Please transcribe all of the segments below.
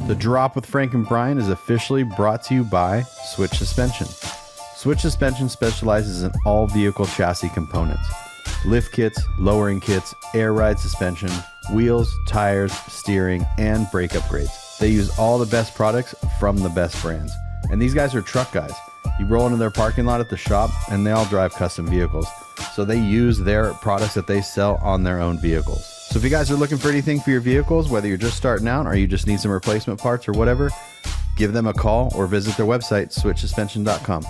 The Drop with Frank and Brian is officially brought to you by Switch Suspension. Switch Suspension specializes in all vehicle chassis components. Lift kits, lowering kits, air ride suspension, wheels, tires, steering, and brake upgrades. They use all the best products from the best brands. And these guys are truck guys. You roll into their parking lot at the shop and they all drive custom vehicles. So they use their products that they sell on their own vehicles. So if you guys are looking for anything for your vehicles, whether you're just starting out or you just need some replacement parts or whatever, give them a call or visit their website, switchsuspension.com.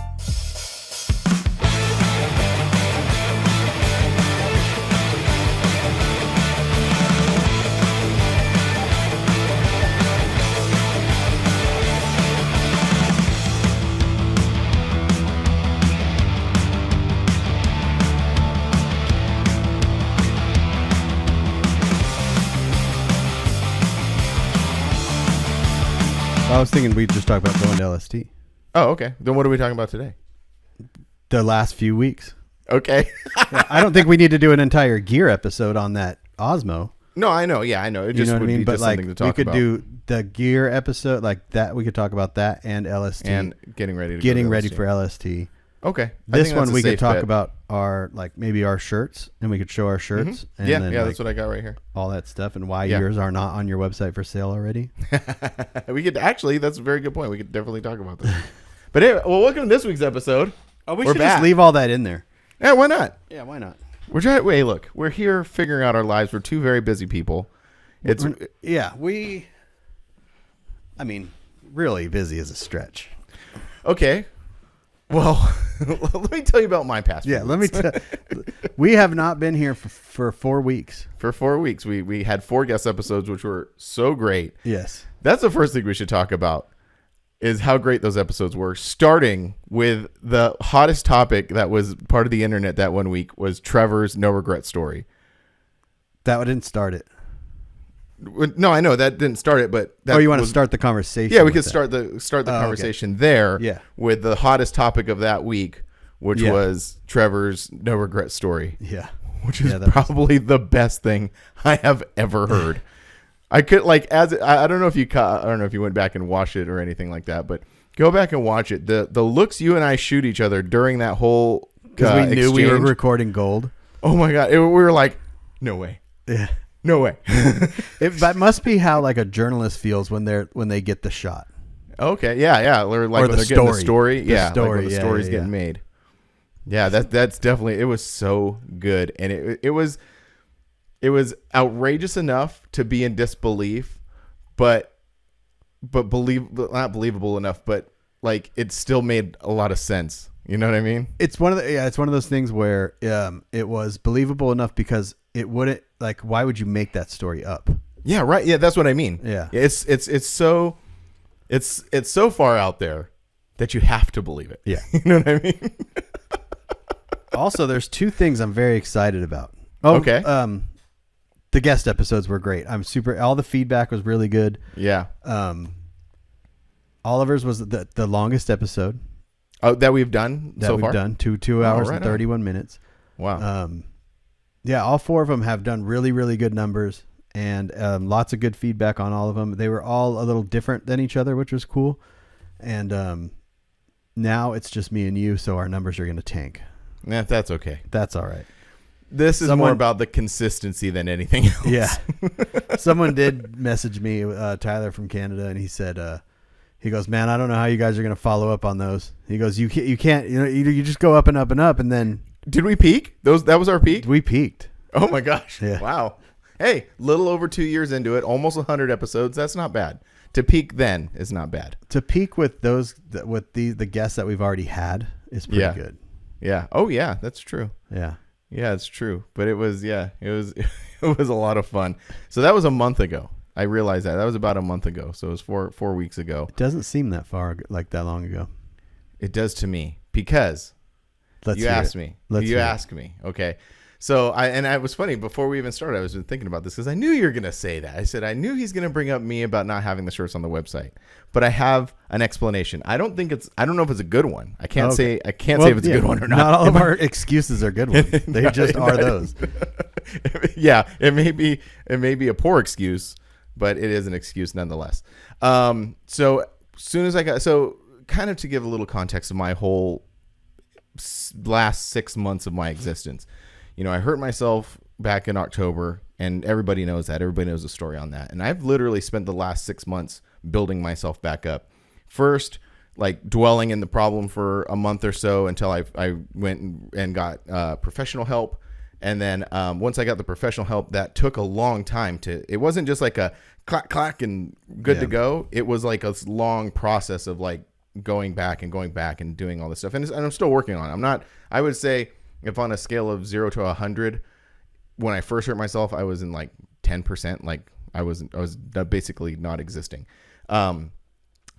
I was thinking we'd just talk about going to LST. Oh, okay. Then what are we talking about today? The last few weeks. Okay. Yeah, I don't think we need to do an entire gear episode on that Osmo. No, I know. Yeah, I know. It just would be just something to talk about. We could do the gear episode like that. We could talk about that and LST. And getting ready for LST. Okay. This one we could talk about our maybe our shirts, and we could show our shirts. Mm-hmm. And yeah, then, that's what I got right here. All that stuff and why yours are not on your website for sale already. We could actually. That's a very good point. We could definitely talk about that. But anyway, well, welcome to this week's episode. Oh, we should just leave all that in there. Yeah, why not? Yeah, why not? We're trying. Wait, look, we're here figuring out our lives. We're two very busy people. Really busy is a stretch. Okay. Well, let me tell you about my past. Yeah, let me tell. We have not been here for 4 weeks. For 4 weeks, we had 4 guest episodes, which were so great. Yes, that's the first thing we should talk about. Is how great those episodes were. Starting with the hottest topic that was part of the internet that one week was Trevor's no regret story. That didn't start it. No, I know that didn't start it, but you want to start the conversation? Yeah, we could start the conversation there. Yeah. With the hottest topic of that week, which was Trevor's no regret story. Yeah, which is probably the best thing I have ever heard. I could I don't know if you went back and watched it or anything like that, but go back and watch it. The looks you and I shoot each other during that whole because we knew we were recording gold. Oh my god, we were like, no way. Yeah. No way. That must be how a journalist feels when they get the shot. Okay. Yeah. Or when they're getting the story. Yeah. When the story's getting made. Yeah. That's definitely. It was so good, and it was outrageous enough to be in disbelief, but not believable enough. But it still made a lot of sense. You know what I mean? It's one of those things where it was believable enough because it wouldn't why would you make that story up? Yeah, right. Yeah, that's what I mean. Yeah. It's so far out there that you have to believe it. Yeah. You know what I mean? Also, there's 2 things I'm very excited about. Okay. The guest episodes were great. All the feedback was really good. Yeah. Oliver's was the longest episode. Oh, that we've done so far? 2 hours and 31 minutes. Wow. Yeah, all 4 of them have done really, really good numbers and lots of good feedback on all of them. They were all a little different than each other, which was cool. And now it's just me and you, so our numbers are going to tank. Yeah, that's okay. That's all right. This is more about the consistency than anything else. Yeah. Someone did message me, Tyler from Canada, and he said, he goes, man, I don't know how you guys are going to follow up on those. He goes, you can't, you just go up and up and up, and then. Did we peak? That was our peak? We peaked. Oh my gosh. Yeah. Wow. Hey, little over 2 years into it, almost 100 episodes. That's not bad. To peak then is not bad. To peak with the guests that we've already had is pretty good. Yeah. Oh yeah, that's true. Yeah. Yeah, it's true. But it was it was a lot of fun. So that was a month ago. I realized that. That was about a month ago. So it was 4 weeks ago. It doesn't seem that far that long ago. It does to me because you asked me. You asked me. Okay. So it was funny before we even started. I was thinking about this because I knew you were going to say that. I said I knew he's going to bring up me about not having the shirts on the website, but I have an explanation. I don't know if it's a good one. I can't say if it's a good one or not. Not all of our excuses are good ones. They just are those. Yeah, it may be a poor excuse, but it is an excuse nonetheless. So soon as I got, so kind of to give a little context of my whole last 6 months of my existence, I hurt myself back in October, and everybody knows that. Everybody knows the story on that. And I've literally spent the last 6 months building myself back up. First, like dwelling in the problem for a month or so until I went and got professional help. And then once I got the professional help, that took a long time it wasn't just like a clack, clack and good to go. It was like a long process of like going back and doing all this stuff. And I'm still working on it. I would say if on a scale of 0 to 100, when I first hurt myself, I was in like 10%. Like I was basically not existing.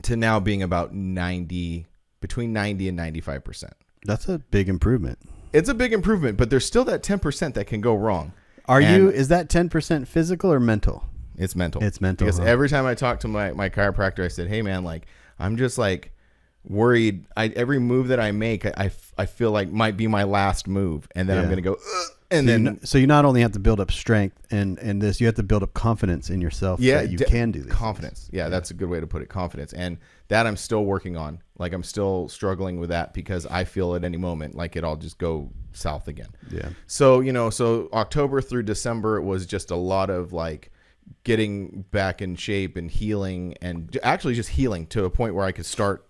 To now being about between 90 and 95%. That's a big improvement. It's a big improvement, but there's still that 10% that can go wrong. Is that 10% physical or mental? It's mental. It's mental. Because every time I talk to my chiropractor, I said, hey man, like I'm just like worried. Every move that I make, I feel like might be my last move. And then I'm going to go, ugh. And so you not only have to build up strength and this, you have to build up confidence in yourself that you can do this. Confidence. Yeah, that's a good way to put it. Confidence. And that I'm still working on. Like I'm still struggling with that because I feel at any moment like it all just go south again. Yeah. So, so October through December, it was just a lot of like getting back in shape and healing, and actually just healing to a point where I could start,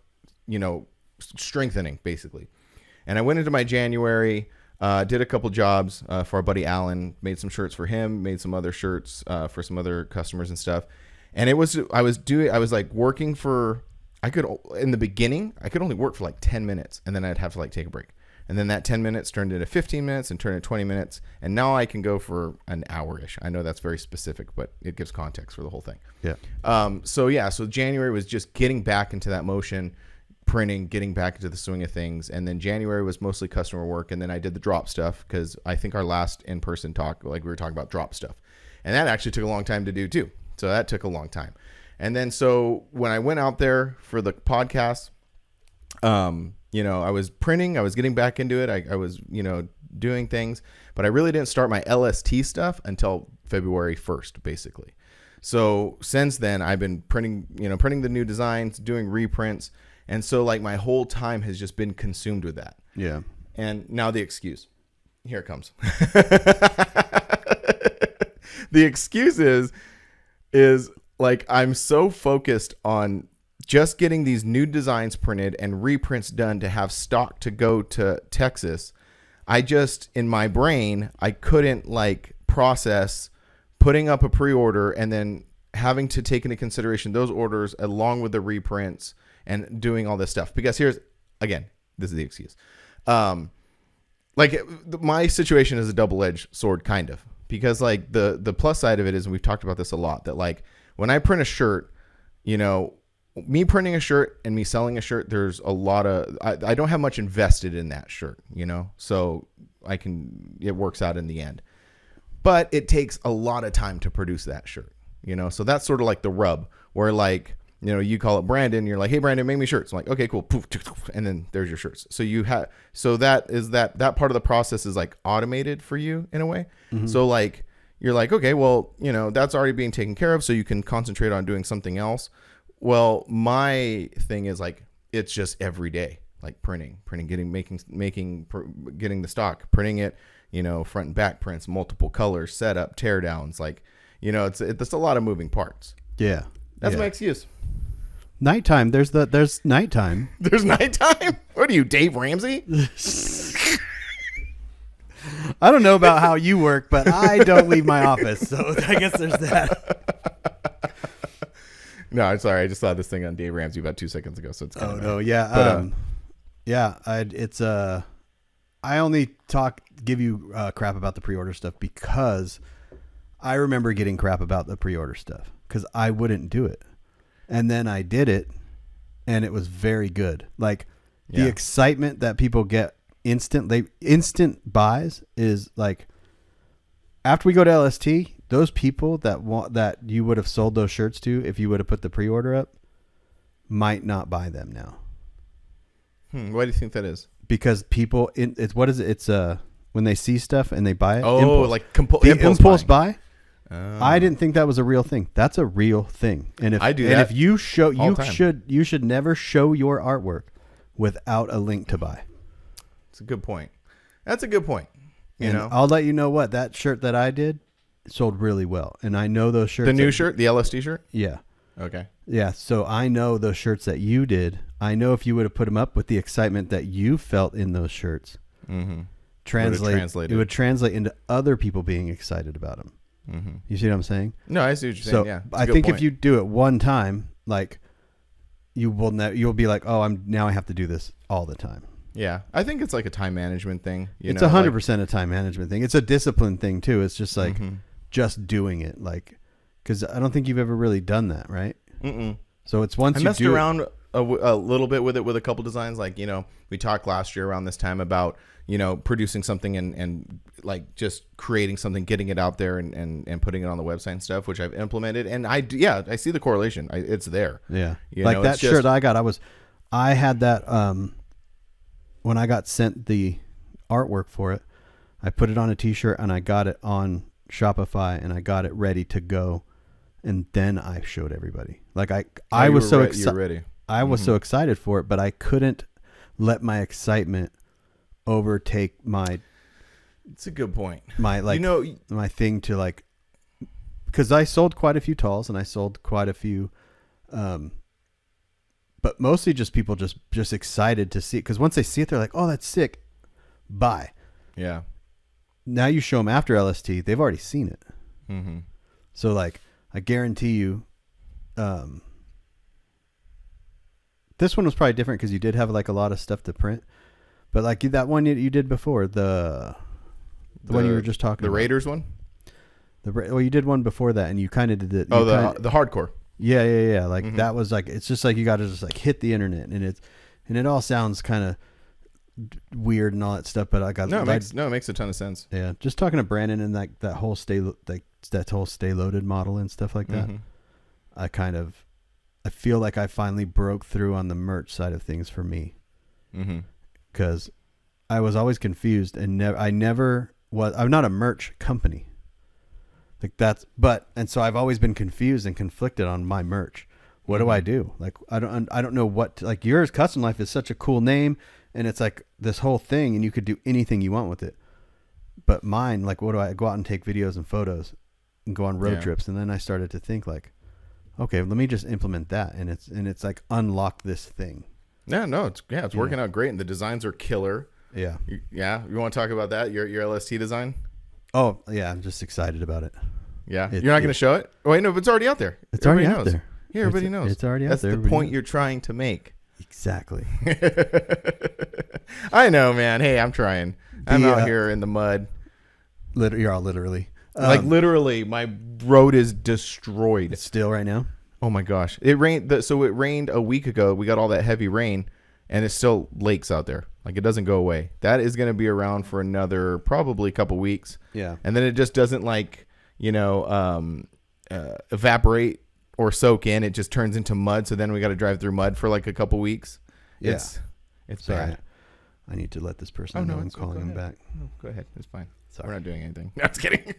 strengthening basically. And I went into my January, did a couple jobs for our buddy Alan, made some shirts for him, made some other shirts for some other customers and stuff. And I was like working for, in the beginning, I could only work for like 10 minutes and then I'd have to like take a break. And then that 10 minutes turned into 15 minutes and turned into 20 minutes. And now I can go for an hour-ish. I know that's very specific, but it gives context for the whole thing. Yeah. So January was just getting back into that motion, printing, getting back into the swing of things. And then January was mostly customer work. And then I did the drop stuff because I think our last in-person talk, like we were talking about drop stuff. And that actually took a long time to do too. So that took a long time. And then so when I went out there for the podcast, I was printing, I was getting back into it. I was, doing things, but I really didn't start my LST stuff until February 1st, basically. So since then I've been printing the new designs, doing reprints. And so like my whole time has just been consumed with that. Yeah. And now the excuse, here it comes. The excuse is like, I'm so focused on just getting these new designs printed and reprints done to have stock to go to Texas. I just, in my brain, I couldn't like process putting up a pre-order and then having to take into consideration those orders along with the reprints and doing all this stuff. Because this is the excuse. My situation is a double-edged sword, kind of, because like the plus side of it is, and we've talked about this a lot, that like when I print a shirt, me printing a shirt and me selling a shirt, there's a lot of, I don't have much invested in that shirt, so it works out in the end, but it takes a lot of time to produce that shirt, so that's sort of like the rub where like, you call it Brandon, you're like, hey Brandon, make me shirts. I'm like, okay, cool. Poof, and then there's your shirts. So that part of the process is like automated for you in a way. Mm-hmm. So like, you're like, okay, well, that's already being taken care of. So you can concentrate on doing something else. Well, my thing is like, it's just every day, like printing, getting the stock, printing it, front and back prints, multiple colors, setup, tear downs. Like, it's a lot of moving parts. Yeah. That's my excuse. Nighttime. There's nighttime. There's nighttime? What are you, Dave Ramsey? I don't know about how you work, but I don't leave my office. So I guess there's that. No, I'm sorry. I just saw this thing on Dave Ramsey about 2 seconds ago. So it's kind of no, yeah. But, I only give you crap about the pre-order stuff because I remember getting crap about the pre-order stuff because I wouldn't do it. And then I did it and it was very good. Like the excitement that people get instant buys is like, after we go to LST, those people that you would have sold those shirts to, if you would have put the pre-order up, might not buy them now. Why do you think that is? Because people, it's when they see stuff and they buy it. Oh, impulse. like impulse buy. I didn't think that was a real thing. That's a real thing. And if I do and that if you show, time. you should never show your artwork without a link to buy. It's a good point. That's a good point. You know, I'll let you know what, that shirt that I did sold really well. And I know those shirts. The new shirt, the LST shirt? Yeah. Okay. Yeah. So I know those shirts that you did. I know if you would have put them up with the excitement that you felt in those shirts, Mm-hmm. it would translate into other people being excited about them. Mm-hmm. You see what I'm saying? No, I see what you're saying. Yeah. I think if you do it one time, like you'll be like, oh, I have to do this all the time. Yeah, I think it's like a time management thing. It's 100% a time management thing. It's a discipline thing too. It's just like just doing it, like, because I don't think you've ever really done that, right? Mm-mm. So it's once I messed around a little bit with it with a couple designs. Like, we talked last year around this time about producing something and like just creating something, getting it out there and putting it on the website and stuff, which I've implemented. And I see the correlation. It's there. Yeah, like that shirt I got. I had that. When I got sent the artwork for it, I put it on a t-shirt and I got it on Shopify and I got it ready to go. And then I showed everybody. Like I was so excited. I was so excited for it, but I couldn't let my excitement overtake my. It's a good point. My my thing to like, because I sold quite a few talls and I sold quite a few, but mostly just people just excited to see it. Because once they see it, they're like, oh, that's sick. Buy. Yeah. Now you show them after LST, they've already seen it. Mm-hmm. So like, I guarantee you, this one was probably different because you did have like a lot of stuff to print. But like that one you did before, the one you were just talking about. The Raiders one? Well, you did one before that and you kind of did it. Oh, the hardcore. Yeah. Like that was like, it's just like you got to just like hit the internet and it all sounds kind of weird and all that stuff. But it makes a ton of sense. Yeah. Just talking to Brandon and that whole stay loaded model and stuff like that. Mm-hmm. I feel like I finally broke through on the merch side of things for me. Mm-hmm. Cause I was always confused and I'm not a merch company. And so I've always been confused and conflicted on my merch. What do I do? Like, I don't know what like yours. Custom Life is such a cool name and it's like this whole thing and you could do anything you want with it. But mine, like, what do I go out and take videos and photos and go on road trips? And then I started to think like, okay, let me just implement that. And it's like unlock this thing. It's working out great. And the designs are killer. Yeah. You want to talk about that? Your LST design? Oh yeah. I'm just excited about it. Yeah. You're not going to show it? Oh, wait, no, but it's already out there. It's already out there. Yeah, everybody knows. It's already out there. That's the point you're trying to make. Exactly. I know, man. Hey, I'm trying. I'm out here in the mud. You're all literally. Like literally, my road is destroyed. Still right now? Oh my gosh. It rained. So it rained a week ago. We got all that heavy rain and it's still lakes out there. Like it doesn't go away. That is going to be around for another probably couple weeks. Yeah. And then it just doesn't evaporate or soak in. It just turns into mud. So then we got to drive through mud for like a couple weeks. Yeah. It's sorry. bad. I need to let this person know I'm calling him back. No, go ahead. It's fine. Sorry. We're not doing anything. No, just kidding.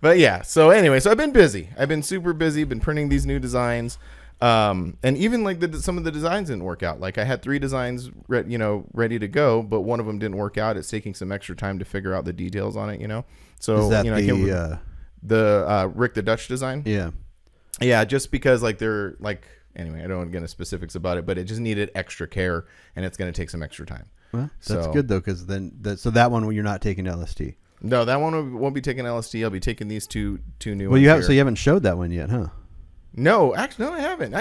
But yeah. So anyway, so I've been busy. I've been super busy. Been printing these new designs. And even like some of the designs didn't work out. Like I had 3 designs, ready to go, but one of them didn't work out. It's taking some extra time to figure out the details on it. So is that the Rick the Dutch design? Yeah. Just because like they're like, anyway, I don't want to get into specifics about it, but it just needed extra care and it's going to take some extra time. Well, that's good though. Cause then that one, you're not taking LST. No, that one won't be taking LST. I'll be taking these two new ones. So you haven't showed that one yet, huh? No, actually, no, I haven't.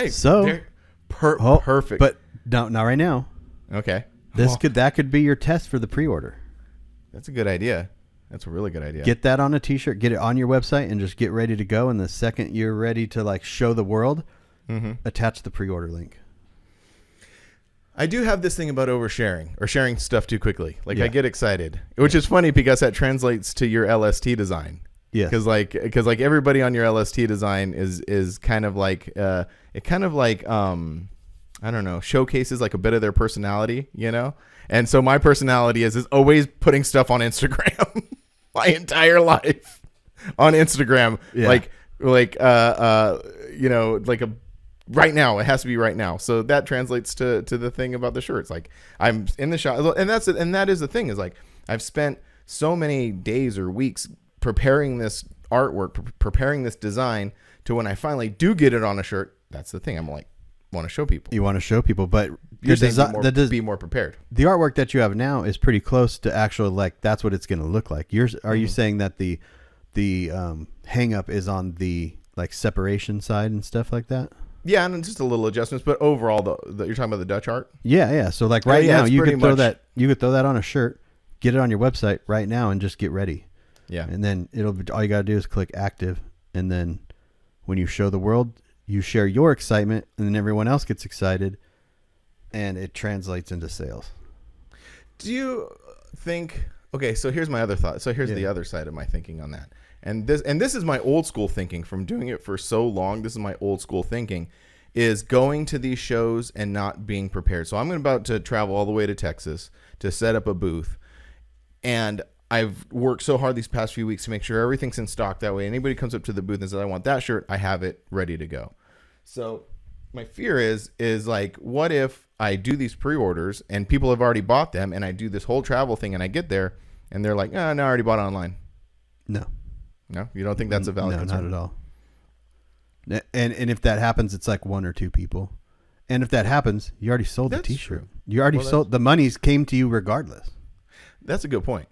Perfect. But not right now. Okay. That could be your test for the pre-order. That's a good idea. That's a really good idea. Get that on a t-shirt, get it on your website and just get ready to go. And the second you're ready to like show the world, attach the pre-order link. I do have this thing about oversharing or sharing stuff too quickly. Like I get excited, which is funny because that translates to your LST design. Yeah. Because like everybody on your LST design is kind of like I don't know, showcases like a bit of their personality, And so my personality is always putting stuff on Instagram. my entire life on Instagram. Yeah. Like right now. It has to be right now. So that translates to the thing about the shirts. Like I'm in the shop, and that is the thing, is like I've spent so many days or weeks preparing this artwork, preparing this design, to when I finally do get it on a shirt. That's the thing. I'm like, want to show people. You want to show people, but you're saying be more prepared. The artwork that you have now is pretty close to actual, like that's what it's going to look like. Are you saying that the hang up is on the like separation side and stuff like that? Yeah, and just a little adjustments, but overall, you're talking about the Dutch art. Yeah. So like now, you could throw that on a shirt, get it on your website right now, and just get ready. Yeah, and then all you gotta do is click active, and then when you show the world, you share your excitement, and then everyone else gets excited, and it translates into sales. Do you think? Okay, so here's my other thought. So here's the other side of my thinking on that. And this is my old school thinking from doing it for so long. This is my old school thinking, is going to these shows and not being prepared. So I'm about to travel all the way to Texas to set up a booth. And I've worked so hard these past few weeks to make sure everything's in stock. That way, anybody comes up to the booth and says, I want that shirt, I have it ready to go. So my fear is like, what if I do these pre-orders and people have already bought them, and I do this whole travel thing and I get there and they're like, no, I already bought it online. No, you don't think that's a valid concern? Not at all. And if that happens, it's like one or two people. And if that happens, you already sold the T-shirt. True. You already sold. The monies came to you regardless. That's a good point.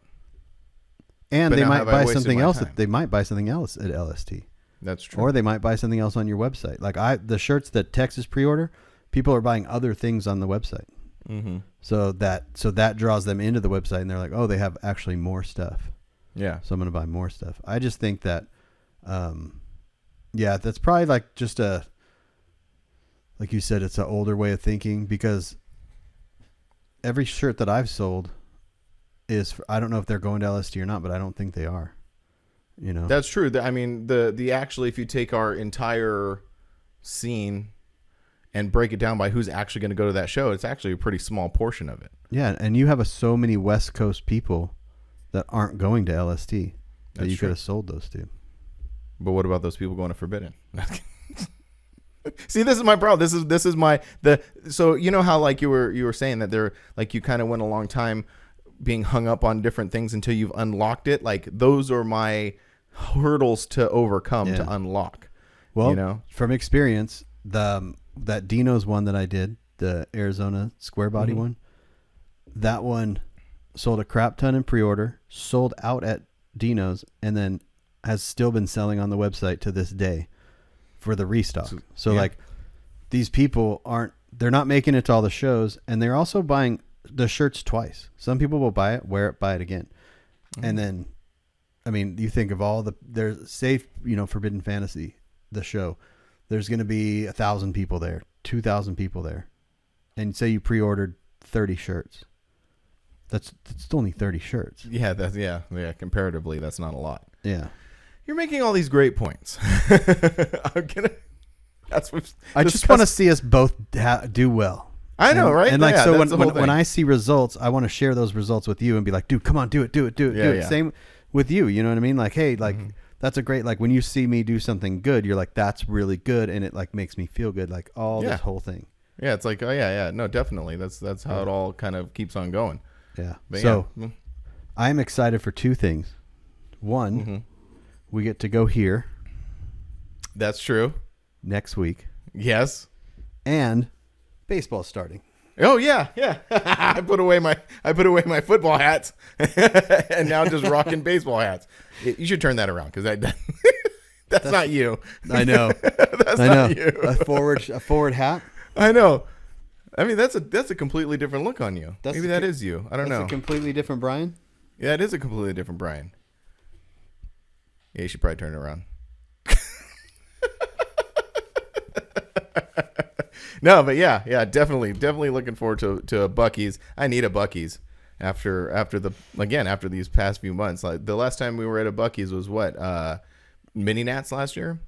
And they might buy something else. They might buy something else at LST. That's true. Or they might buy something else on your website. Like the shirts that Texas pre-order, people are buying other things on the website. Mm-hmm. So that draws them into the website, and they're like, oh, they have actually more stuff. Yeah. So I'm going to buy more stuff. I just think that, that's probably like just like you said, it's an older way of thinking, because every shirt that I've sold I don't know if they're going to LST or not, but I don't think they are. You know, that's true. I mean, the actually, if you take our entire scene and break it down by who's actually going to go to that show, it's actually a pretty small portion of it. Yeah. And you have so many West Coast people that aren't going to LST that you could have sold those to. But what about those people going to Forbidden? See, this is my problem. This is so you know how like you were saying that they're like, you kind of went a long time being hung up on different things until you've unlocked it. Like those are my hurdles to overcome to unlock. Well, you know, from experience, that Dino's one that I did, the Arizona square body one, that one sold a crap ton in pre-order, sold out at Dino's, and then has still been selling on the website to this day for the restock. So like these people they're not making it to all the shows, and they're also buying the shirts twice. Some people will buy it, wear it, buy it again. And then, I mean, you think of there's safe, Forbidden Fantasy, the show, there's going to be 1,000 people there, 2,000 people there. And say you pre-ordered 30 shirts. That's only 30 shirts. Yeah, comparatively, that's not a lot. Yeah. You're making all these great points. I just want to see us both do well. I know, right? And like, so when I see results, I want to share those results with you and be like, dude, come on, do it. Same with you. You know what I mean? Like, hey, like that's a great, like when you see me do something good, you're like, that's really good. And it like makes me feel good. Like this whole thing. Yeah. It's like, oh yeah. No, definitely. That's how it all kind of keeps on going. Yeah. But so I'm excited for two things. One, we get to go here. That's true. Next week. Yes. And baseball's starting. Oh yeah. I put away my football hats and now just rocking baseball hats. You should turn that around, because that's not you. I know. That's not you. A forward hat. I know. I mean, that's a completely different look on you. Maybe that is you. I don't know. That's a completely different Brian. Yeah, it is a completely different Brian. Yeah, you should probably turn it around. No, but yeah, definitely looking forward to a Buc-ee's. I need a Buc-ee's after these past few months. Like the last time we were at a Buc-ee's was what, Mini Nats last year,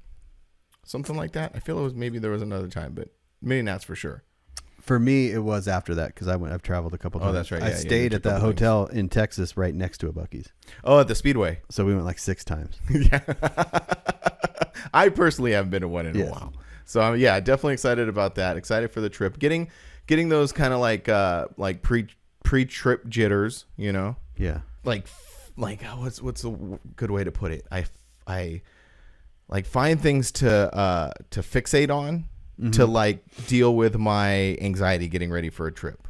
something like that. I feel maybe there was another time, but Mini Nats for sure. For me, it was after that because I've traveled a couple times. Oh, that's right. I stayed at that hotel in Texas right next to a Buc-ee's. Oh, at the Speedway. So we went like 6 times. Yeah. I personally haven't been to one in a while. So I'm definitely excited about that. Excited for the trip. Getting those kind of like pre-trip jitters, you know? Yeah. Like what's a good way to put it? I like find things to fixate on. Mm-hmm. To like deal with my anxiety getting ready for a trip,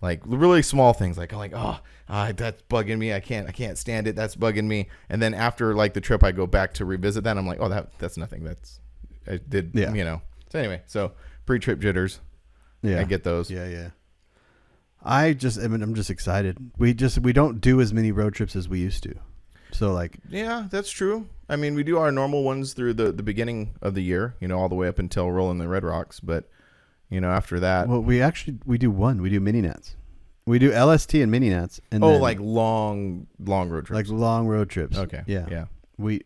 like really small things like that's bugging me. I can't stand it. That's bugging me. And then after like the trip, I go back to revisit that. I'm like, that's nothing. I did, you know. So anyway, pre-trip jitters. Yeah, I get those. Yeah. I'm just excited. We don't do as many road trips as we used to. So like, yeah, that's true. I mean, we do our normal ones through the beginning of the year, you know, all the way up until rolling the Red Rocks. But, you know, after that. Well, we do one. We do mini nats. We do LST and mini nats. And like long road trips. Like long road trips. Okay. Yeah. I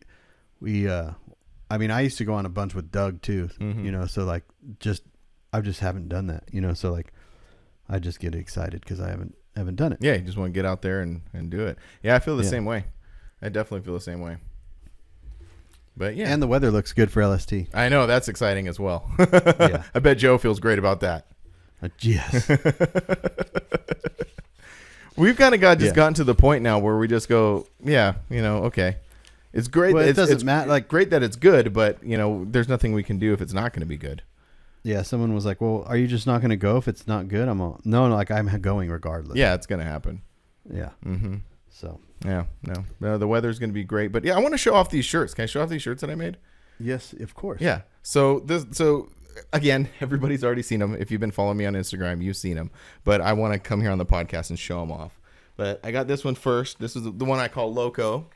mean, I used to go on a bunch with Doug too, you know, so like I just haven't done that, you know, so like I just get excited because I haven't done it. Yeah. You just want to get out there and do it. Yeah. I feel the same way. I definitely feel the same way. But yeah. And the weather looks good for LST. I know. That's exciting as well. Yeah. I bet Joe feels great about that. Yes. We've kind of gotten to the point now where we just go, you know, okay. It's great. Well, it doesn't matter. Like, great that it's good, but, you know, there's nothing we can do if it's not going to be good. Yeah. Someone was like, well, are you just not going to go if it's not good? No, like I'm going regardless. Yeah. It's going to happen. Yeah. Mm-hmm. So. Yeah, no, the weather's going to be great. But yeah, I want to show off these shirts. Can I show off these shirts that I made? Yes, of course. Yeah. So again, everybody's already seen them. If you've been following me on Instagram, you've seen them. But I want to come here on the podcast and show them off. But I got this one first. This is the one I call Loco,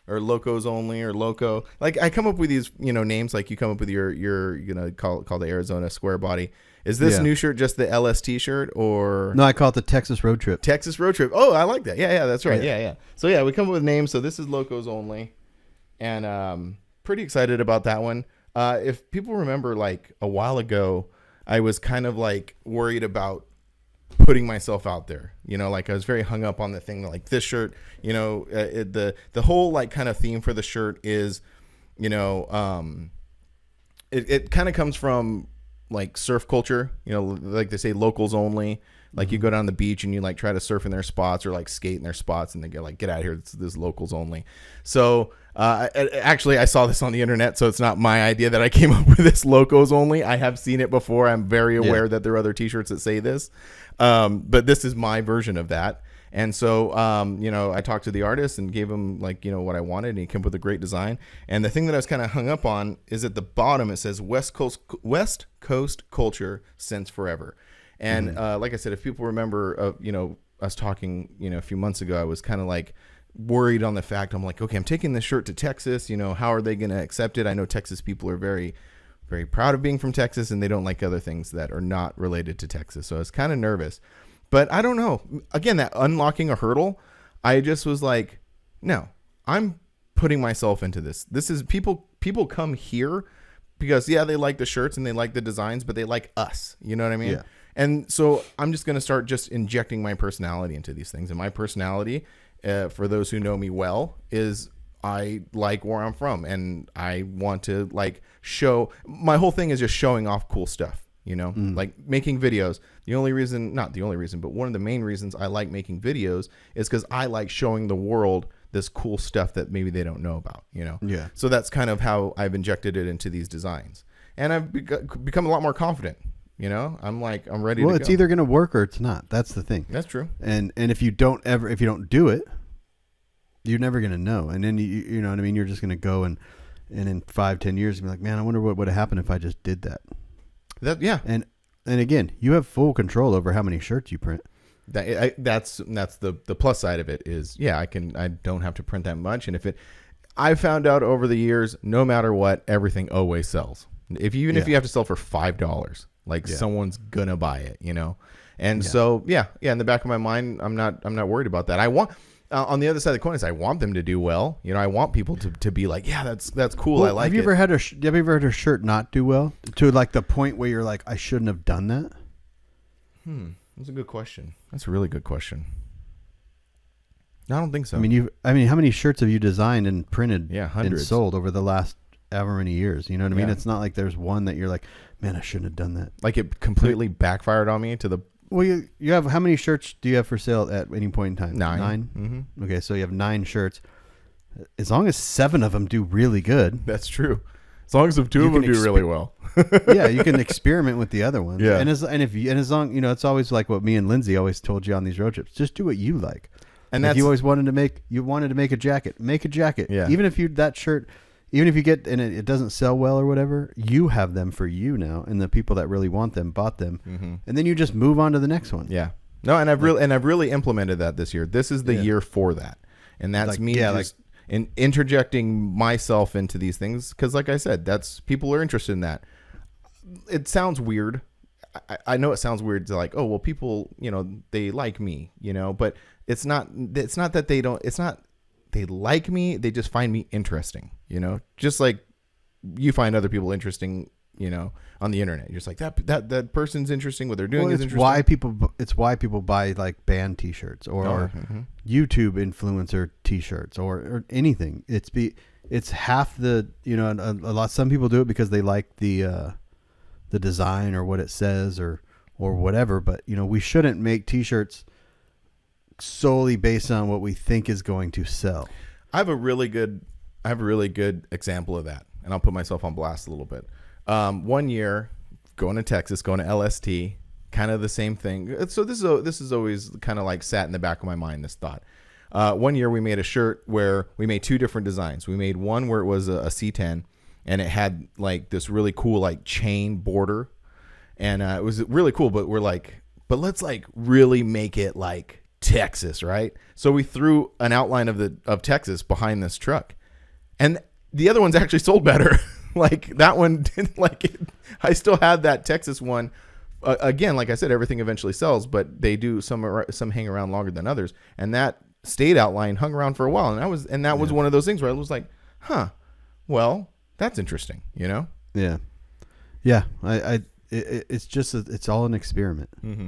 or Locos Only, or Loco. Like I come up with these, you know, names. Like you come up with your you know, call the Arizona Square Body. Is this new shirt just the LST shirt, or no? I call it the Texas Road Trip. Texas Road Trip. Oh, I like that. Yeah, that's right. Yeah. So yeah, we come up with names. So this is Locos Only, and pretty excited about that one. If people remember, like a while ago, I was kind of like worried about putting myself out there. You know, like I was very hung up on the thing. Like this shirt, you know, the whole like kind of theme for the shirt is, you know, it kind of comes from like surf culture, you know, like they say locals only. Like you go down the beach and you like try to surf in their spots or like skate in their spots, and they get out of here. This is locals only. So actually, I saw this on the internet, so it's not my idea that I came up with this locals only. I have seen it before. I'm very aware that there are other T-shirts that say this, but this is my version of that. And so, you know, I talked to the artist and gave him like, you know, what I wanted, and he came up with a great design. And the thing that I was kind of hung up on is at the bottom, it says West Coast culture since forever. And like I said, if people remember, you know, us talking, you know, a few months ago, I was kind of like worried on the fact. I'm like, okay, I'm taking this shirt to Texas. You know, how are they going to accept it? I know Texas people are very, very proud of being from Texas, and they don't like other things that are not related to Texas. So I was kind of nervous. But I don't know. Again, that unlocking a hurdle, I just was like, no, I'm putting myself into this. This is people come here because, yeah, they like the shirts and they like the designs, but they like us. You know what I mean? Yeah. And so I'm just going to start just injecting my personality into these things. And my personality, for those who know me well, is I like where I'm from. And I want to like show, my whole thing is just showing off cool stuff. You know, like making videos. Not the only reason, but one of the main reasons I like making videos is because I like showing the world this cool stuff that maybe they don't know about, you know? Yeah. So that's kind of how I've injected it into these designs. And I've become a lot more confident, you know? I'm ready to go. Well, it's either going to work or it's not. That's the thing. That's true. And if you don't do it, you're never going to know. And then, you know what I mean? You're just going to go and in 5-10 years, you'll be like, man, I wonder what would have happened if I just did that. And again, you have full control over how many shirts you print. That's the plus side of it is, I don't have to print that much. And I found out over the years, no matter what, everything always sells. If you have to sell for $5, someone's gonna buy it, you know? And so, in the back of my mind, I'm not worried about that. I want, on the other side of the coin is I want them to do well. You know, I want people to be like, yeah, that's cool. Well, I like it. Have you ever had a shirt not do well to like the point where you're like, I shouldn't have done that? That's a good question. That's a really good question. I don't think so. I mean, how many shirts have you designed and printed hundreds. and sold over the last however many years? You know what I mean? Yeah. It's not like there's one that you're like, man, I shouldn't have done that. Like it completely backfired on me to the... Well, you have, how many shirts do you have for sale at any point in time? 9. Mm-hmm. Okay, so you have 9 shirts. As long as 7 of them do really good. That's true. As long as 2 of them do really well. Yeah, you can experiment with the other ones. Yeah. And as long, it's always like what me and Lindsay always told you on these road trips. Just do what you like. And like that's, you always wanted to make a jacket. Make a jacket. Yeah. Even if you get and it doesn't sell well or whatever, you have them for you now, and the people that really want them bought them, and then you just move on to the next one. Yeah. No, and I've really implemented that this year. This is the year for that, and that's interjecting myself into these things because, like I said, that's people are interested in that. It sounds weird. I know it sounds weird to like, oh well, people, they like me, but it's not that they don't. It's not they like me. They just find me interesting, just like you find other people interesting, on the internet. You're just like that person's interesting. What they're doing is interesting. It's why people buy like band T-shirts or YouTube influencer T-shirts or anything. It's half the a lot. Some people do it because they like the design or what it says or whatever. But we shouldn't make T-shirts solely based on what we think is going to sell. I have a really good example of that, and I'll put myself on blast a little bit. One year, going to Texas, going to LST, kind of the same thing. So this is always kind of like sat in the back of my mind, this thought. One year we made a shirt where we made 2 different designs. We made one where it was a C10, and it had like this really cool like chain border, and it was really cool. But we're like, let's like really make it like Texas, right? So we threw an outline of Texas behind this truck, and the other one's actually sold better. Like that one didn't like it. I still had that Texas one. Again, like I said, everything eventually sells, but they do some hang around longer than others. And that state outline hung around for a while, and that was one of those things where I was like, well, that's interesting, Yeah. It's just it's all an experiment. Mm-hmm.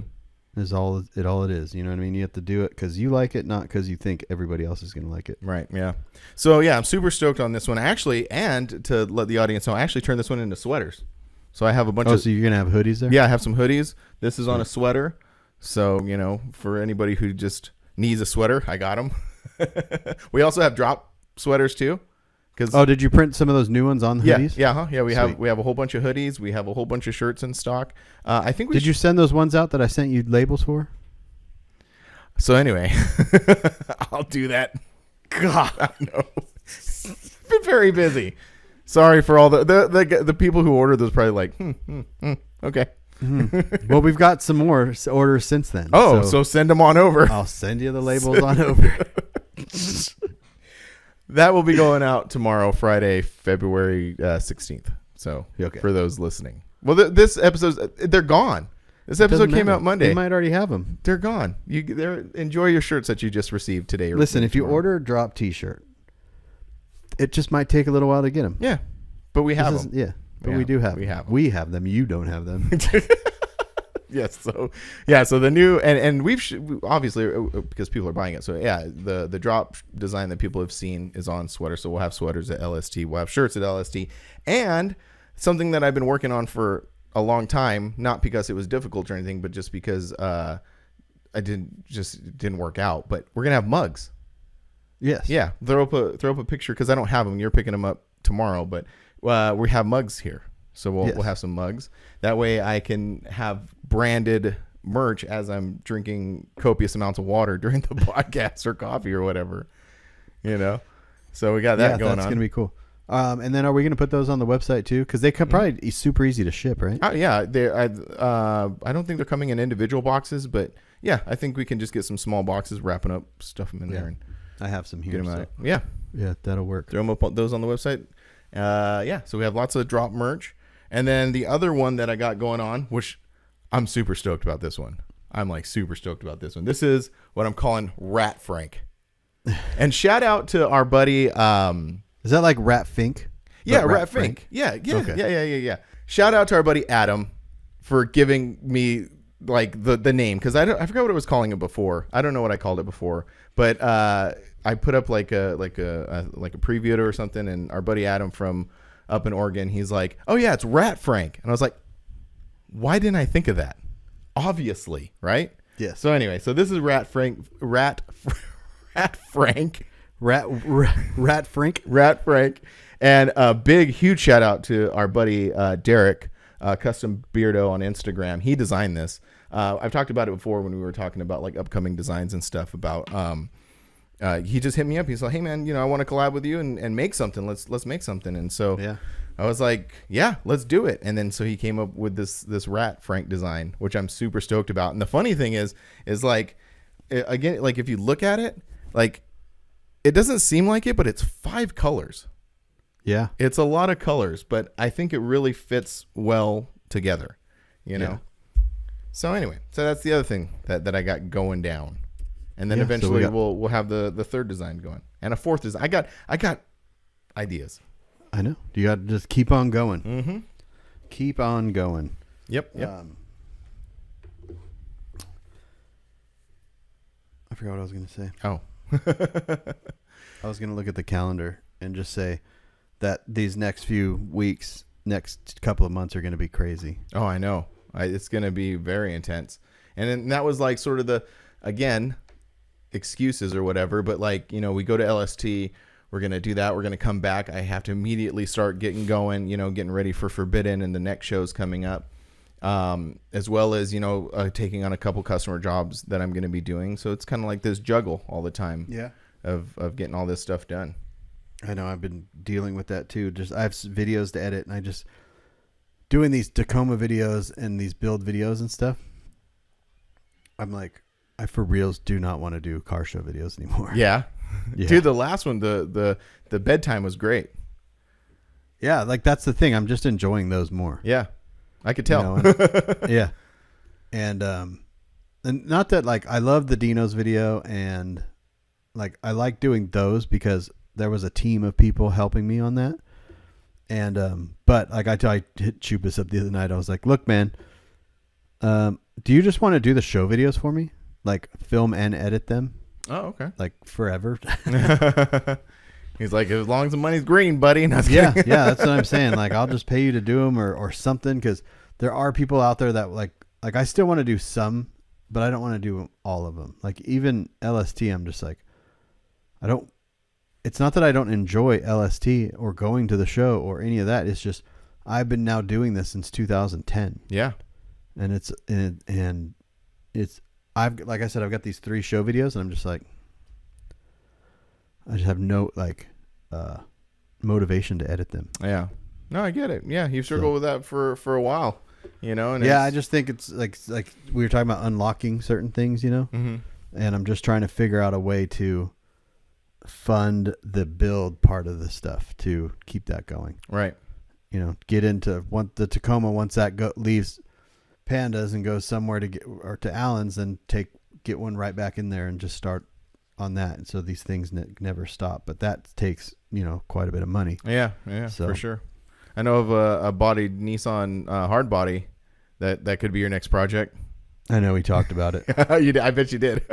Is all it is. You know what I mean? You have to do it because you like it, not because you think everybody else is going to like it. Right. Yeah. So yeah, I'm super stoked on this one actually, and to let the audience know, I actually turned this one into sweaters. So I have a bunch of. So you're gonna have hoodies there? Yeah, I have some hoodies. This is on a sweater. So for anybody who just needs a sweater, I got them. We also have drop sweaters too. Did you print some of those new ones on the hoodies? Yeah. We have a whole bunch of hoodies. We have a whole bunch of shirts in stock. I think Did you send those ones out that I sent you labels for? So anyway, I'll do that. God, I know. Been very busy. Sorry for all the people who ordered those. Probably like, okay. Mm-hmm. Well, we've got some more orders since then. So send them on over. I'll send you the labels on over. That will be going out tomorrow, Friday, February 16th. So for those listening. Well, this episode, they're gone. This episode came out Monday. You might already have them. They're gone. Enjoy your shirts that you just received today. Listen, if you order a drop T-shirt, it just might take a little while to get them. Yeah, but we have them. Yeah, but we do have them. We have them. You don't have them. Yes. So the new and we've obviously because people are buying it. So yeah, the drop design that people have seen is on sweaters. So we'll have sweaters at LST. We'll have shirts at LST, and something that I've been working on for a long time, not because it was difficult or anything, but just because I didn't work out. But we're gonna have mugs. Yes. Yeah. Throw up a picture because I don't have them. You're picking them up tomorrow, but we have mugs here. So we'll have some mugs. That way I can have branded merch as I'm drinking copious amounts of water during the podcast or coffee or whatever, So we got that going on. That's going to be cool. And then are we going to put those on the website too? Because they could probably be super easy to ship, right? Yeah. I don't think they're coming in individual boxes, but yeah, I think we can just get some small boxes, wrapping up, stuff them in there. And I have some here. Get them out. Yeah. Yeah, that'll work. Throw them up those on the website. So we have lots of drop merch. And then the other one that I got going on, which I'm super stoked about this one. I'm like super stoked about this one. This is what I'm calling Rat Frank. And shout out to our buddy. Is that like Rat Fink? Yeah, Rat Fink. Yeah. Okay. Yeah. Shout out to our buddy Adam for giving me like the name, because I forgot what I was calling it before. I don't know what I called it before, but I put up like a preview or something, and our buddy Adam from up in Oregon, he's like, "Oh yeah, it's Rat Frank," and I was like, "Why didn't I think of that?" Obviously, right? Yeah. So anyway, so this is Rat Frank, Rat Frank, and a big, huge shout out to our buddy Derek, Kustom Beardo on Instagram. He designed this. I've talked about it before when we were talking about like upcoming designs and stuff. About he just hit me up. He's like, "Hey man, I want to collab with you and make something. Let's make something." And so yeah. I was like, "Yeah, let's do it." And then so he came up with this Rat Frank design, which I'm super stoked about. And the funny thing is like, again, like if you look at it, like it doesn't seem like it, but it's 5 colors. Yeah. It's a lot of colors, but I think it really fits well together, Yeah. So anyway, so that's the other thing that I got going down. And then eventually we'll have the third design going. And a fourth design. I got ideas. I know. You got to just keep on going. Mm-hmm. Keep on going. Yep. I forgot what I was going to say. Oh. I was going to look at the calendar and just say that these next few weeks, next couple of months are going to be crazy. Oh, I know. It's going to be very intense. And then that was like sort of the, again, excuses or whatever. But like, we go to LST, we're going to do that. We're going to come back. I have to immediately start getting going, getting ready for Forbidden and the next shows coming up. As well as, taking on a couple customer jobs that I'm going to be doing. So it's kind of like this juggle all the time. Yeah. Of getting all this stuff done. I know I've been dealing with that too. I have videos to edit, and I just doing these Tacoma videos and these build videos and stuff. I'm like, I for reals do not want to do car show videos anymore. Yeah. Dude, the last one, the bedtime was great. Yeah, like that's the thing. I'm just enjoying those more. Yeah. I could tell. Yeah. And not that like I love the Dino's video, and like I like doing those because there was a team of people helping me on that. And but like I hit Chupas up the other night. I was like, "Look, man, do you just want to do the show videos for me? Like film and edit them?" Oh, okay. Like forever. He's like, as long as the money's green, buddy. Yeah, that's what I'm saying. Like, I'll just pay you to do them or something, because there are people out there that like I still want to do some, but I don't want to do all of them. Like even LST, I'm just like, it's not that I don't enjoy LST or going to the show or any of that. It's just I've been now doing this since 2010. Yeah. And I've like I said, I've got these 3 show videos, and I'm just like, I just have no motivation to edit them. Yeah. No, I get it. Yeah, you've struggled with that for a while, And yeah, I just think it's like we were talking about unlocking certain things, Mm-hmm. And I'm just trying to figure out a way to fund the build part of the stuff to keep that going. Right. Get into the Tacoma once that leaves Pandas and goes somewhere to Allen's, and get one right back in there and just start on that. And so these things never stop, but that takes quite a bit of money. Yeah, so, for sure. I know of a bodied Nissan hard body that could be your next project. I know we talked about it. You did. I bet you did.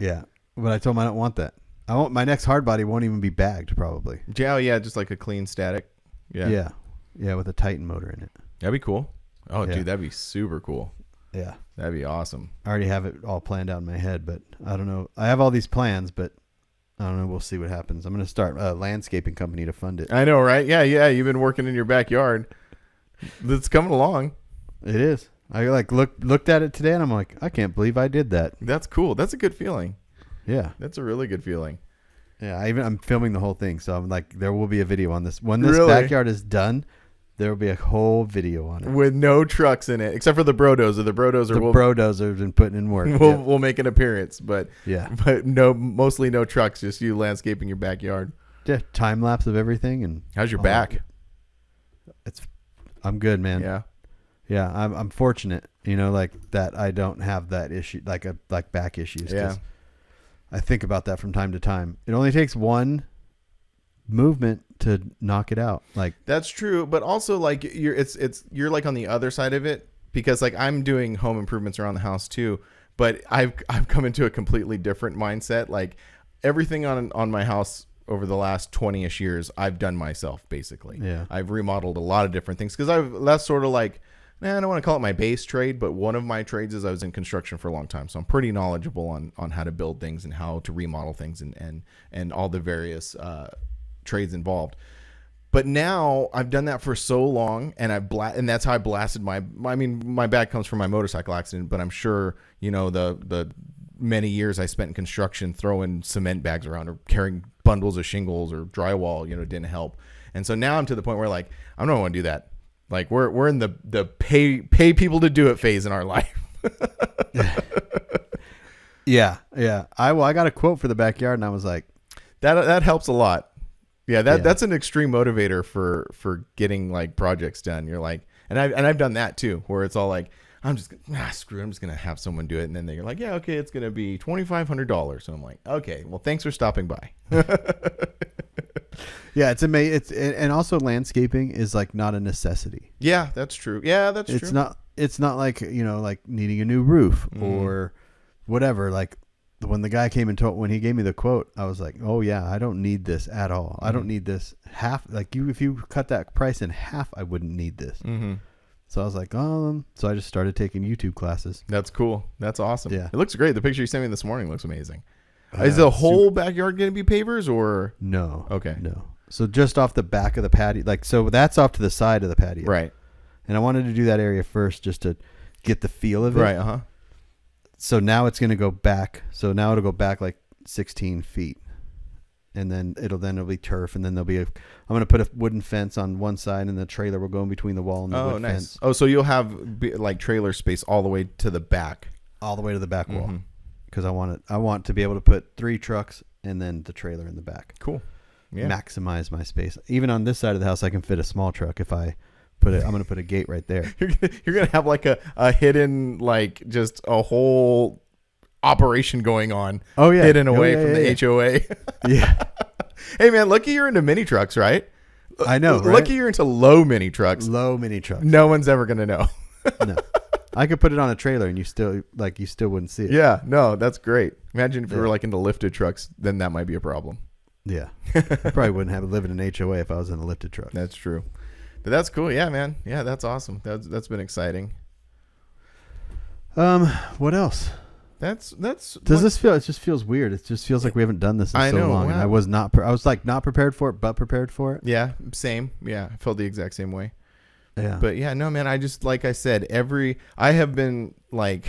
Yeah, but I told him I don't want that. My next hard body won't even be bagged probably. Yeah, just like a clean static. Yeah, with a Titan motor in it. That'd be cool. Oh, yeah. Dude, that'd be super cool. Yeah. That'd be awesome. I already have it all planned out in my head, but I don't know. I have all these plans, but I don't know. We'll see what happens. I'm going to start a landscaping company to fund it. I know, right? Yeah. You've been working in your backyard. It's coming along. It is. I looked at it today, and I'm like, I can't believe I did that. That's cool. That's a good feeling. Yeah. That's a really good feeling. Yeah. I'm filming the whole thing, so I'm like, there will be a video on this. When this backyard is done, there will be a whole video on it with no trucks in it, except for the Brodozer. The Brodozer have been putting in work. We'll make an appearance, but mostly no trucks. Just you landscaping your backyard. Yeah, time lapse of everything. And how's your back? I'm good, man. Yeah, I'm fortunate, like that. I don't have that issue, like back issues. Yeah, I think about that from time to time. It only takes one movement to knock it out. Like that's true, but also like you're like on the other side of it because like I'm doing home improvements around the house too, but I've come into a completely different mindset. Like everything on my house over the last 20ish years, I've done myself basically. Yeah. I've remodeled a lot of different things because that's sort of like, I don't want to call it my base trade, but one of my trades is I was in construction for a long time. So I'm pretty knowledgeable on how to build things and how to remodel things and all the various trades involved. But now I've done that for so long, and and that's how I blasted my back comes from my motorcycle accident, but I'm sure, the many years I spent in construction throwing cement bags around or carrying bundles of shingles or drywall, didn't help. And so now I'm to the point where like, I don't want to do that. Like we're in the pay people to do it phase in our life. Yeah. I got a quote for the backyard, and I was like, that helps a lot. Yeah, that's an extreme motivator for getting like projects done. You're like, and I've done that too, where it's all like, screw it, I'm just gonna have someone do it, and then they're like, yeah, okay, it's gonna be $2,500. And I'm like, okay, well, thanks for stopping by. Yeah, it's amazing. And also landscaping is like not a necessity. Yeah, that's true. Yeah, that's true. It's not like like needing a new roof or whatever. Like when the guy came and when he gave me the quote, I was like, oh yeah, I don't need this at all. I don't need this half. Like if you cut that price in half, I wouldn't need this. Mm-hmm. So I was like, so I just started taking YouTube classes. That's cool. That's awesome. Yeah. It looks great. The picture you sent me this morning looks amazing. Is the whole backyard going to be pavers or? No. Okay. No. So just off the back of the patio, so that's off to the side of the patio. Right. And I wanted to do that area first just to get the feel of it. Right. Uh-huh. So now it's going to go back. So now it'll go back like 16 feet. And then it'll be turf, and then I'm going to put a wooden fence on one side, and the trailer will go in between the wall and the wood fence. Oh, so you'll have like trailer space all the way to the back. All the way to the back wall. Because I want to be able to put 3 trucks and then the trailer in the back. Cool. Yeah. Maximize my space. Even on this side of the house, I can fit a small truck if I put it. I'm going to put a gate right there. You're going to have like a hidden, like just a whole operation going on. Oh yeah, hidden away from the HOA. Yeah. Hey man, lucky you're into mini trucks, right? I know. Right? Lucky you're into low mini trucks. Low mini trucks. No one's ever gonna know. No, I could put it on a trailer and you still wouldn't see it. Yeah, no, that's great. Imagine if you were like into lifted trucks, then that might be a problem. Yeah, I probably wouldn't have lived in an HOA if I was in a lifted truck. That's true, but that's cool. Yeah, man. Yeah, that's awesome. That's been exciting. What else? Does this feel? It just feels weird. It just feels like we haven't done this in so long. Wow. And I was not prepared for it, but prepared for it. Yeah, same. Yeah, I felt the exact same way. Yeah, but yeah, no, man. I just like I said, I have been like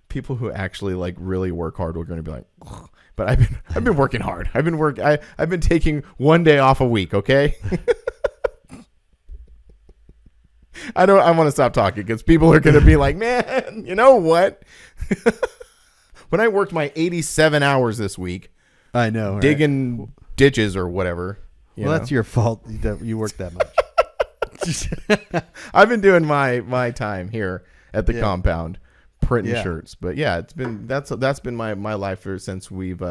people who actually like really work hard are going to be like, ugh. But I've been working hard. I've been taking one day off a week. Okay. I want to stop talking because people are going to be like, man, you know what? When I worked my 87 hours this week, I know, right? Digging ditches or whatever. That's your fault. You work that much. I've been doing my time here at the compound, printing shirts. But yeah, that's been my life since we've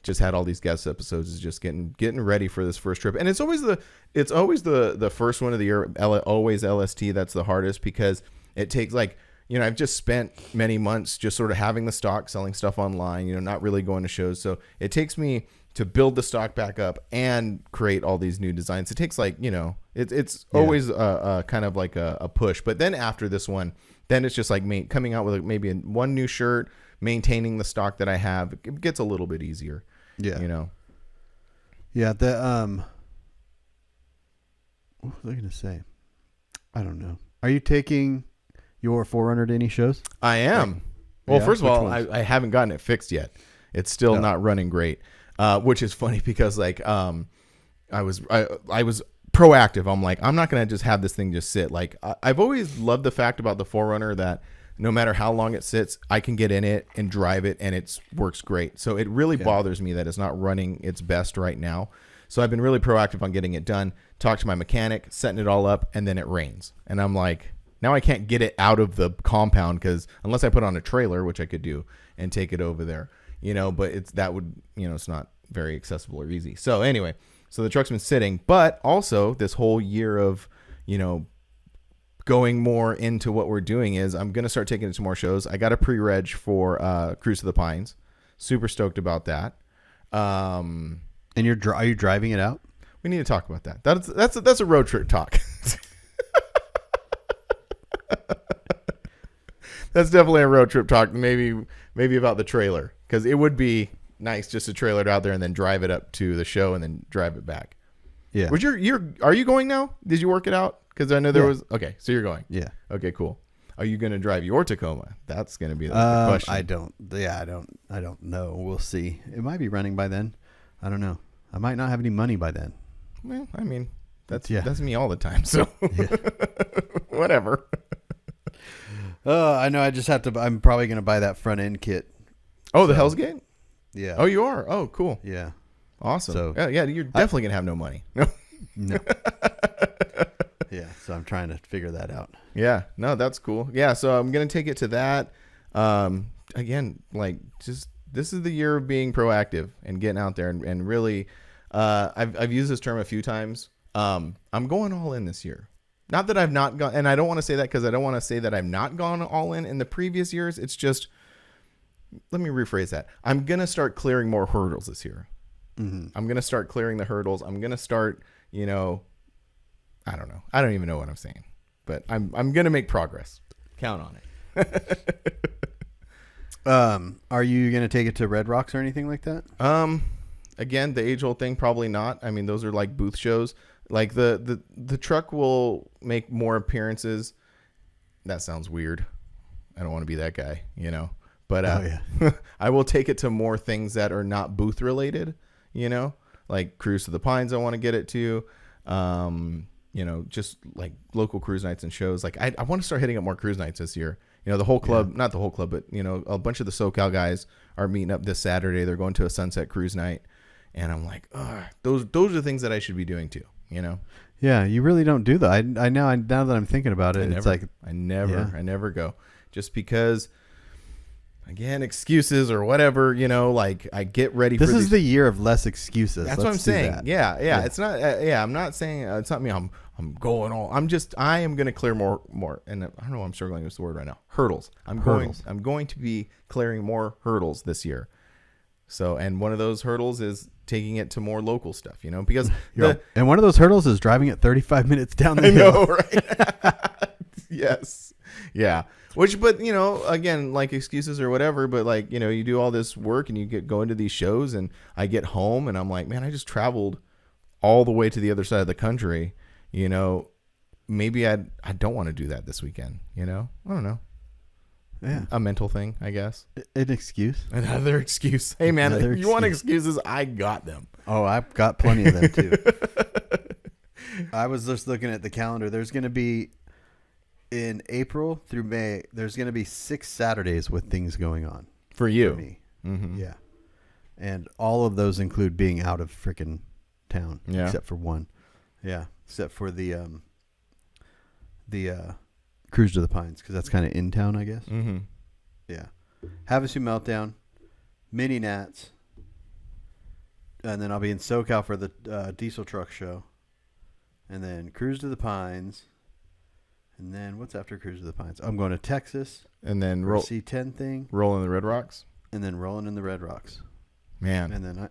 just had all these guest episodes. Is just getting ready for this first trip, and it's always the first one of the year. Always LST. That's the hardest because it takes like. I've just spent many months just sort of having the stock, selling stuff online, not really going to shows. So it takes me to build the stock back up and create all these new designs. It takes like, it's always kind of like a push. But then after this one, then it's just like coming out with maybe one new shirt, maintaining the stock that I have. It gets a little bit easier. Yeah. Yeah. What was I going to say? I don't know. Are you taking your 4Runner to any shows? I am. First of all, I haven't gotten it fixed yet. It's still not running great, which is funny because like I was proactive. I'm like, I'm not gonna just have this thing just sit. Like I've always loved the fact about the 4Runner that no matter how long it sits, I can get in it and drive it, and it works great. So it really bothers me that it's not running its best right now. So I've been really proactive on getting it done. Talk to my mechanic, setting it all up, and then it rains, and I'm like. Now I can't get it out of the compound because unless I put on a trailer, which I could do, and take it over there, but it's not very accessible or easy. So anyway, the truck's been sitting, but also this whole year of, going more into what we're doing is I'm going to start taking it to more shows. I got a pre-reg for Cruise to the Pines. Super stoked about that. And are you driving it out? We need to talk about that. That's a road trip talk. That's definitely a road trip talk. Maybe about the trailer, because it would be nice just to trailer it out there and then drive it up to the show and then drive it back. Yeah. Are you going now? Did you work it out? Because I know there was. Okay, so you're going. Yeah. Okay, cool. Are you going to drive your Tacoma? That's going to be the question. I don't know. We'll see. It might be running by then. I don't know. I might not have any money by then. Well, I mean, that's me all the time. So whatever. I know. I just have to. I'm probably going to buy that front end kit. Oh, the Hell's Gate? Yeah. Oh, you are? Oh, cool. Yeah. Awesome. So, yeah, you're definitely going to have no money. No. Yeah. So I'm trying to figure that out. Yeah. No, that's cool. Yeah. So I'm going to take it to that. Again, like, just this is the year of being proactive and getting out there and really, I've used this term a few times. I'm going all in this year. Not that I've not gone, and I don't want to say that because I don't want to say that I've not gone all in the previous years. It's just, let me rephrase that. I'm going to start clearing more hurdles this year. Mm-hmm. I'm going to start clearing the hurdles. I'm going to start, I don't know. I don't even know what I'm saying, but I'm going to make progress. Count on it. Are you going to take it to Red Rocks or anything like that? Again, the age old thing, probably not. I mean, those are like booth shows. Like the truck will make more appearances. That sounds weird. I don't want to be that guy, but, I will take it to more things that are not booth related, like Cruise to the Pines. I want to get it to, just like local cruise nights and shows. Like I want to start hitting up more cruise nights this year. The whole club, not the whole club, but a bunch of the SoCal guys are meeting up this Saturday. They're going to a sunset cruise night. And I'm like, those are the things that I should be doing too, Yeah, you really don't do that. I know. Now that I'm thinking about it, I never go, just because, again, excuses or whatever. Like I get ready. This is the year of less excuses. That's what I'm saying. Yeah. It's not. I'm not saying it's not me. I'm going all. I am going to clear more. And I don't know why I'm struggling with the word right now. Hurdles. I'm going to be clearing more hurdles this year. So, and one of those hurdles is taking it to more local stuff, because and one of those hurdles is driving at 35 minutes down the hill. I know, right? Yes. Yeah. But again, like excuses or whatever, but like, you do all this work and you go into these shows and I get home and I'm like, man, I just traveled all the way to the other side of the country. Maybe I don't want to do that this weekend, I don't know. Yeah. A mental thing, I guess. An excuse. Another excuse. Hey, man, if you want excuses, I got them. Oh, I've got plenty of them, too. I was just looking at the calendar. There's going to be, in April through May, there's going to be 6 Saturdays with things going on. For you. For me. Mm-hmm. Yeah. And all of those include being out of freaking town. Yeah. Except for one. Yeah. Except for the Cruise to the Pines, because that's kind of in town, I guess. Mm-hmm. Yeah. Havasu Meltdown, Mini Nats, and then I'll be in SoCal for the diesel truck show, and then Cruise to the Pines, and then what's after Cruise to the Pines? I'm going to Texas, and then C10 thing, rolling the Red Rocks, and then rolling in the Red Rocks, man. And then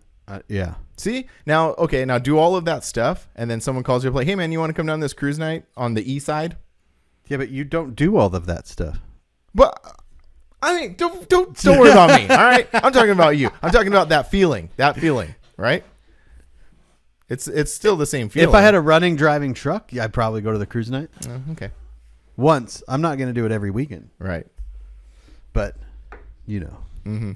yeah. See now, do all of that stuff, and then someone calls you up like, hey man, you want to come down this cruise night on the east side? Yeah, but you don't do all of that stuff. But I mean, don't worry about me. All right, I'm talking about you. I'm talking about that feeling, right? It's still the same feeling. If I had a running, driving truck, I'd probably go to the cruise night. Okay. Once. I'm not going to do it every weekend. Right. But, Mm-hmm.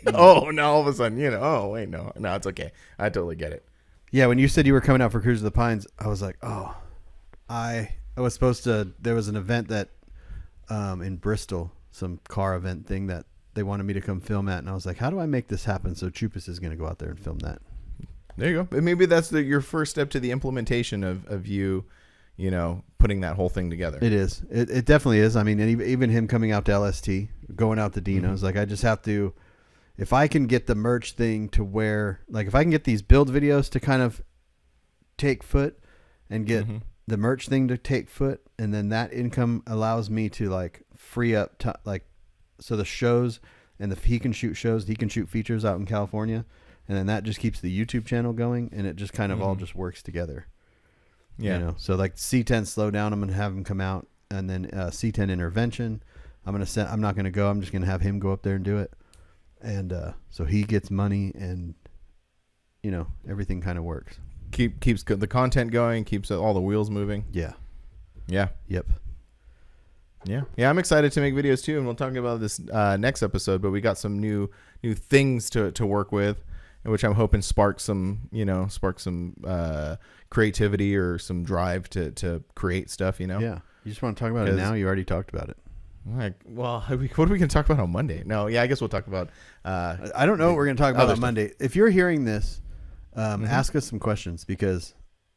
Oh, now all of a sudden, oh, wait, no, it's okay. I totally get it. Yeah, when you said you were coming out for Cruise to the Pines, I was like, oh, I was supposed to, there was an event that in Bristol, some car event thing that they wanted me to come film at. And I was like, how do I make this happen? So Chupas is going to go out there and film that. There you go. Maybe that's your first step to the implementation of you, putting that whole thing together. It is. It definitely is. I mean, and even him coming out to LST, going out to Dean, Mm-hmm. I was like, I just have to, if I can get the merch thing to where, like if I can get these build videos to kind of take foot and get the merch thing to take foot, and then that income allows me to like free up so the shows and he can shoot shows, he can shoot features out in California, and then that just keeps the YouTube channel going, and it just kind of all just works together. Yeah. You know, so like C10 Slow Down, I'm gonna have him come out, and then C10 Intervention, I'm not gonna go. I'm just gonna have him go up there and do it, and so he gets money, and you know everything kind of works. Keeps the content going, keeps all the wheels moving. Yeah. Yeah. Yep. Yeah. Yeah. I'm excited to make videos too, and we'll talk about this next episode. But we got some new things to work with, which I'm hoping spark some creativity or some drive to create stuff. You know. Yeah. You just want to talk about it now? You already talked about it. Like, well, what are we going to talk about on Monday? No. Yeah. I guess we'll talk about. I don't know what we're going to talk about on Monday. If you're hearing this, ask us some questions, because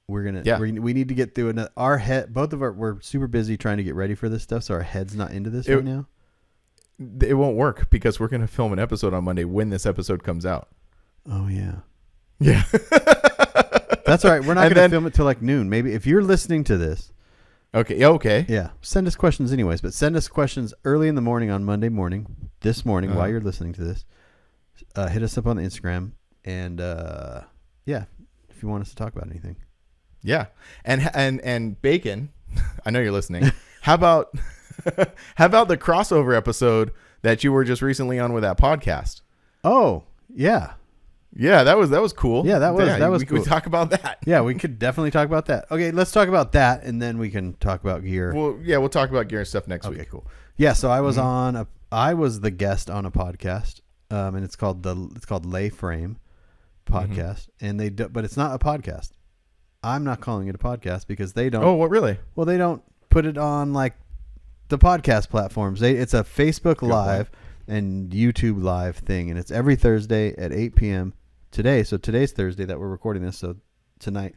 we're gonna we need to get through another. We're super busy trying to get ready for this stuff, so our head's not into this right now. It won't work because we're gonna film an episode on Monday when this episode comes out. Oh yeah. That's all right. We're not gonna film it till like noon. Maybe if you're listening to this. Okay. Yeah. Send us questions anyways, but send us questions early in the morning on Monday morning. This morning while you're listening to this, hit us up on the Instagram, and yeah, if you want us to talk about anything. Yeah. And Bacon, I know you're listening. How about the crossover episode that you were just recently on with that podcast? Oh, yeah. Yeah, that was cool. Yeah, that was cool. We talk about that. Yeah, we could definitely talk about that. Okay, let's talk about that, and then we can talk about gear. Well, yeah, we'll talk about gear and stuff next week. Okay, cool. Yeah, so I was I was the guest on a podcast, and it's called Lay Frame Podcast, and but it's not a podcast. I'm not calling it a podcast because they don't. Oh, what really? Well, they don't put it on like the podcast platforms. It's a Facebook Live and YouTube Live thing, and it's every Thursday at 8 p.m. today. So today's Thursday that we're recording this. So tonight,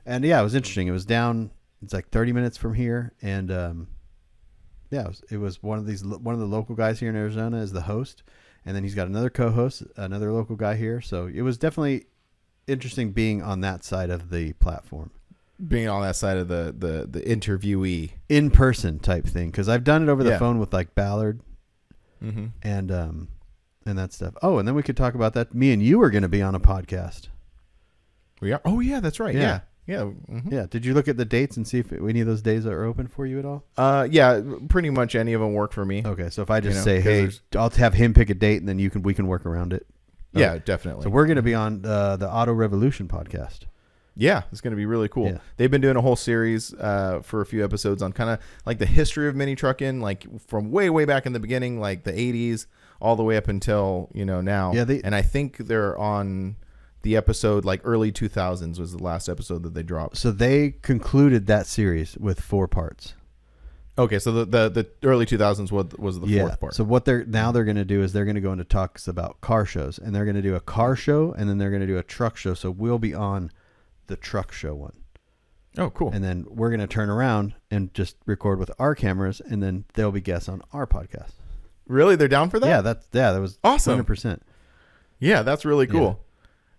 and yeah, it was interesting. It was down. It's like 30 minutes from here, and yeah, it was one of the local guys here in Arizona is the host, and then he's got another co-host, another local guy here. So it was definitely interesting being on that side of the platform, being on that side of the interviewee in person type thing, because I've done it over the phone with like Ballard and that stuff. Oh, and then we could talk about that. Me and you are going to be on a podcast. We are. Oh yeah, that's right. Yeah. Yeah. Did you look at the dates and see if any of those days are open for you at all? Yeah, pretty much any of them work for me. Okay, so if I just say, hey, I'll have him pick a date, and then we can work around it. Yeah, definitely. So we're going to be on the Auto Revolution podcast. Yeah, it's going to be really cool. Yeah. They've been doing a whole series for a few episodes on kind of like the history of mini trucking, like from way back in the beginning, like the 80s, all the way up until now. Yeah, and I think they're on the episode like early 2000s was the last episode that they dropped. So they concluded that series with 4 parts. Okay, so the early 2000s was the fourth part. So what they're going to do is they're going to go into talks about car shows, and they're going to do a car show, and then they're going to do a truck show. So we'll be on the truck show one. Oh, cool. And then we're going to turn around and just record with our cameras, and then there'll be guests on our podcast. Really? They're down for that? Yeah, that was awesome. 100%. Yeah, that's really cool.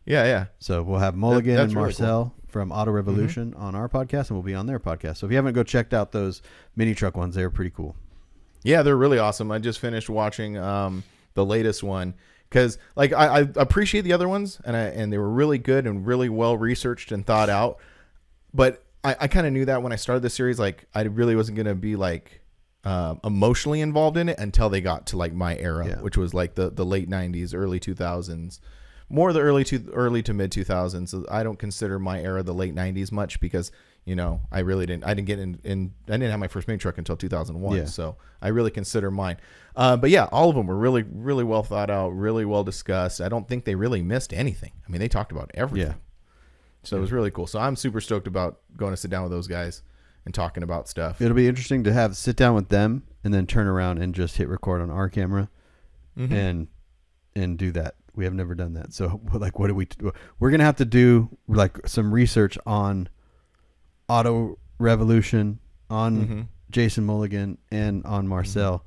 Yeah. So we'll have Mulligan and Marcel really cool. from Auto Revolution on our podcast, and we'll be on their podcast. So if you haven't checked out those mini truck ones, they're pretty cool. Yeah, they're really awesome. I just finished watching the latest one because like I appreciate the other ones, and they were really good and really well researched and thought out. But I kind of knew that when I started the series, like I really wasn't gonna be like emotionally involved in it until they got to like my era, which was like the late 90s, early 2000s. More the early to mid 2000s. So I don't consider my era the late 90s much because I didn't get in I didn't have my first mini truck until 2001. So I really consider mine. But yeah, all of them were really, really well thought out, really well discussed. I don't think they really missed anything. I mean, they talked about everything. Yeah. So it was really cool. So I'm super stoked about going to sit down with those guys and talking about stuff. It'll be interesting to sit down with them and then turn around and just hit record on our camera and do that. We have never done that. So like, what do we do? We're going to have to do like some research on Auto Revolution, on Jason Mulligan, and on Marcel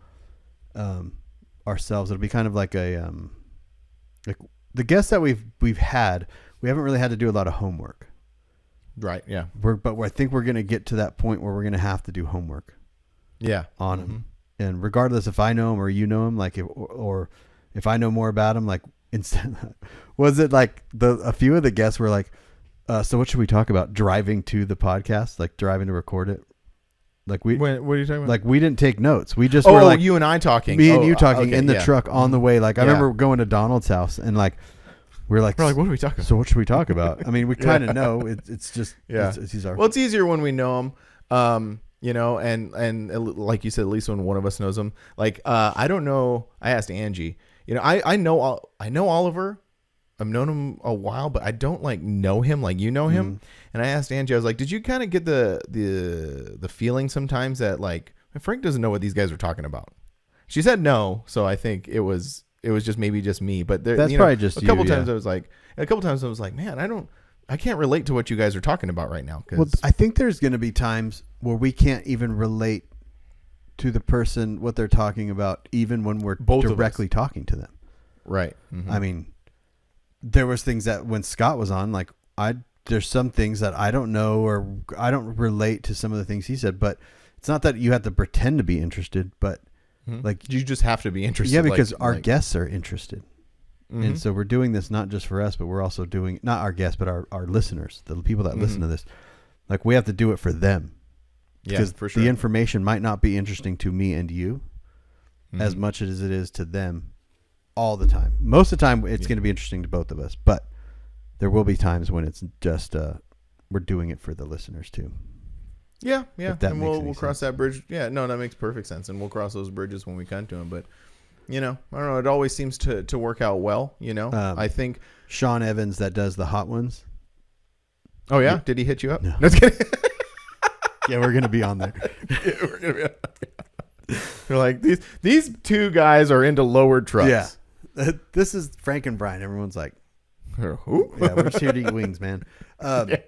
ourselves. It'll be kind of like a like the guests that we've had. We haven't really had to do a lot of homework. Right. Yeah. But I think we're going to get to that point where we're going to have to do homework. Yeah. On him. And regardless if I know him or you know him, like if I know more about him, like instead, was it like a few of the guests were like, so what should we talk about? Driving to the podcast, like driving to record it. Like what are you talking about? Like we didn't take notes. We just were like you and I talking. Me and you talking in the truck on the way. Like I remember going to Donald's house and like we're like, what are we talking about? So what should we talk about? I mean, we kind of know. It's just it's easier when we know him. You know, and like you said, at least when one of us knows him. Like I don't know. I asked Angie. You know, I know Oliver. I've known him a while, but I don't like know him like you know him. And I asked Angie, I was like, did you kind of get the feeling sometimes that like Frank doesn't know what these guys are talking about? She said no, so I think it was just maybe just me. But that's probably just a couple times I was like, man, I can't relate to what you guys are talking about right now. Well, I think there's going to be times where we can't even relate to the person what they're talking about, even when we're directly talking to them. Right. I mean, there was things that when Scott was on, like there's some things that I don't know or I don't relate to some of the things he said, but it's not that you have to pretend to be interested, but like you just have to be interested. Yeah, because our guests are interested. And so we're doing this not just for us, but we're also doing not our guests, but our listeners, the people that listen to this. Like we have to do it for them. Because for sure. The information might not be interesting to me and you as much as it is to them all the time. Most of the time, it's going to be interesting to both of us, but there will be times when it's just we're doing it for the listeners too. Yeah. And we'll cross that bridge. Yeah, no, that makes perfect sense. And we'll cross those bridges when we come to them. But, you know, I don't know. It always seems to work out well, you know. I think Sean Evans that does the hot ones. Oh, yeah? Did he hit you up? No. Just kidding. Yeah, we're going to be on there. We're going to be on there. They're like, these two guys are into lowered trucks. Yeah. This is Frank and Brian. Everyone's like, who? Yeah, we're just here to eat wings, man. I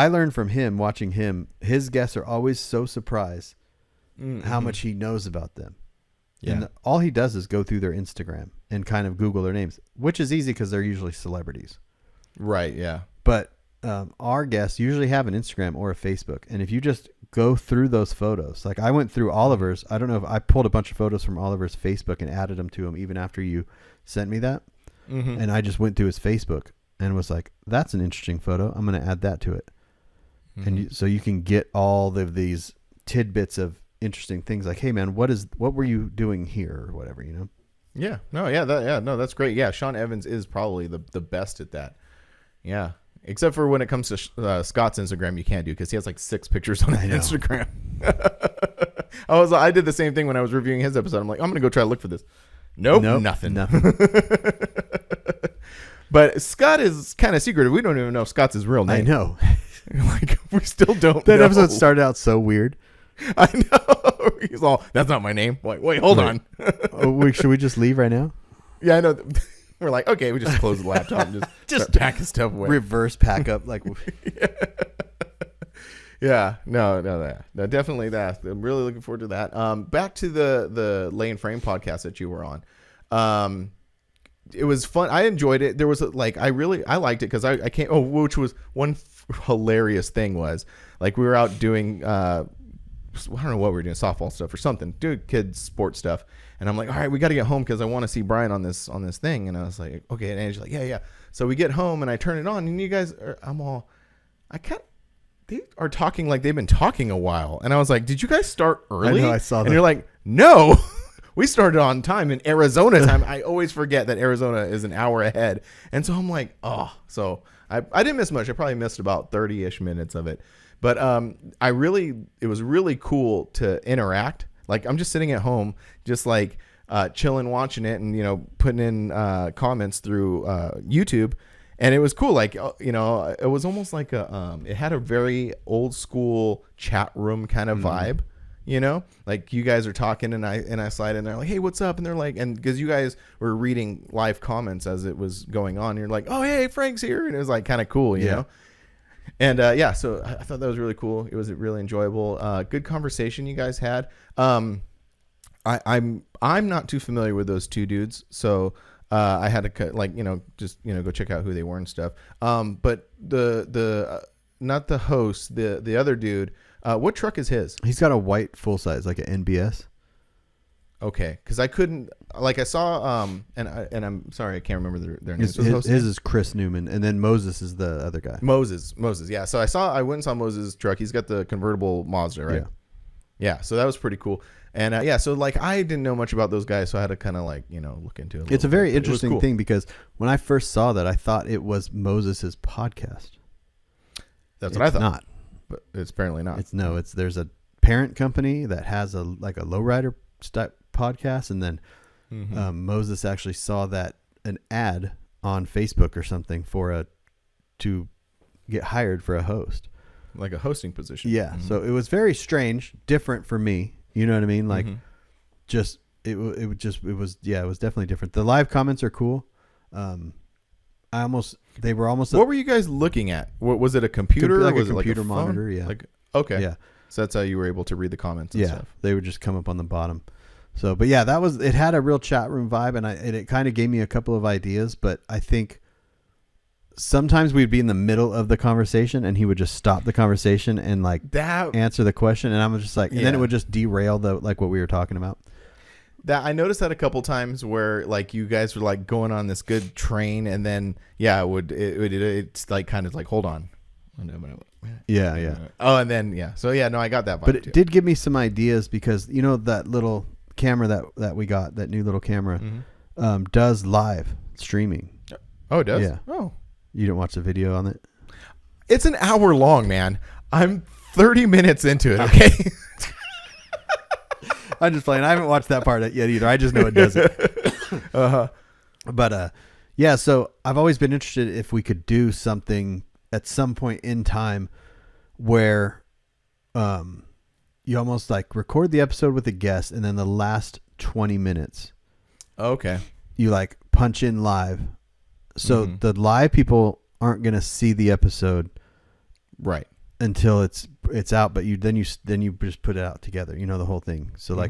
learned from him, watching him, his guests are always so surprised how much he knows about them. Yeah. And all he does is go through their Instagram and kind of Google their names, which is easy because they're usually celebrities. Right, yeah. But our guests usually have an Instagram or a Facebook. And if you just go through those photos, like I went through Oliver's, I don't know if I pulled a bunch of photos from Oliver's Facebook and added them to him even after you sent me that. And I just went through his Facebook and was like, that's an interesting photo. I'm going to add that to it. And so you can get all of these tidbits of interesting things like, hey man, what were you doing here or whatever, you know? Yeah, no, that's great. Yeah. Sean Evans is probably the best at that. Yeah. Except for when it comes to Scott's Instagram, you can't do because he has like 6 pictures on his Instagram. I did the same thing when I was reviewing his episode. I'm like, I'm going to go try to look for this. Nope. Nothing. But Scott is kind of secretive. We don't even know if Scott's his real name. I know. Like we still don't know. That episode started out so weird. I know. He's all, that's not my name. Like, wait, hold on. Should we just leave right now? Yeah, I know. We're like, okay, we just close the laptop and just start packing stuff away. Reverse pack up. Like, yeah, no, definitely that. I'm really looking forward to that. Back to the Lay and Frame podcast that you were on. It was fun. I enjoyed it. There was I liked it because I can't. Oh, which was one hilarious thing was like we were out doing. I don't know what we were doing, softball stuff or something, doing kids sports stuff. And I'm like, all right, we got to get home because I want to see Brian on this thing. And I was like, okay. And Angie's like, yeah. So we get home and I turn it on and you guys they are talking like they've been talking a while. And I was like, did you guys start early? I know, I saw that. And you're like, no, we started on time in Arizona time. I always forget that Arizona is an hour ahead. And so I'm like, oh, so I didn't miss much. I probably missed about 30-ish minutes of it. But it was really cool to interact. Like I'm just sitting at home, just like chilling, watching it, and putting in comments through YouTube, and it was cool. Like it was almost like it had a very old school chat room kind of vibe. Like you guys are talking, and I slide in there like, hey, what's up? And they're like, and because you guys were reading live comments as it was going on, you're like, oh hey, Frank's here, and it was like kind of cool, you know. And so I thought that was really cool. It was really enjoyable. Good conversation you guys had. I'm not too familiar with those two dudes, so I had to just go check out who they were and stuff. But the not the host, the other dude. What truck is his? He's got a white full size, like an NBS. Okay, because I couldn't I saw and I'm sorry I can't remember their names. His is Chris Newman, and then Moses is the other guy. Moses, yeah. So I went and saw Moses' truck. He's got the convertible Mazda, right? Yeah. So that was pretty cool. And so like I didn't know much about those guys, so I had to kind of look into it. It's a very interesting thing because when I first saw that, I thought it was Moses' podcast. That's what I thought. Not, but it's apparently not. There's a parent company that has a lowrider type podcast, and then Moses actually saw an ad on Facebook or something to get hired for a host, like a hosting position. Yeah. So it was very strange, different for me. You know what I mean? Like, it was definitely different. The live comments are cool. They were almost. What were you guys looking at? What was it? A computer? Like was a computer monitor? Phone? Yeah. Okay. Yeah. So that's how you were able to read the comments and stuff. They would just come up on the bottom. So, but yeah, it had a real chat room vibe, and it kind of gave me a couple of ideas, but I think sometimes we'd be in the middle of the conversation and he would just stop the conversation and answer the question. And I was just like, and then it would just derail what we were talking about. I noticed that a couple times where you guys were going on this good train, and then it's kind of hold on. Yeah. Oh, and then so no, I got that vibe. But it did give me some ideas because that little camera that we got, that new little camera, does live streaming. Oh, it does? Yeah. Oh, you didn't watch the video on it? It's an hour long, man. I'm 30 minutes into it. Okay. I'm just playing. I haven't watched that part yet either. I just know it does it. But so I've always been interested if we could do something at some point in time where you almost record the episode with a guest, and then the last 20 minutes you punch in live, so the live people aren't going to see the episode right until it's out, but you just put it out together, the whole thing. So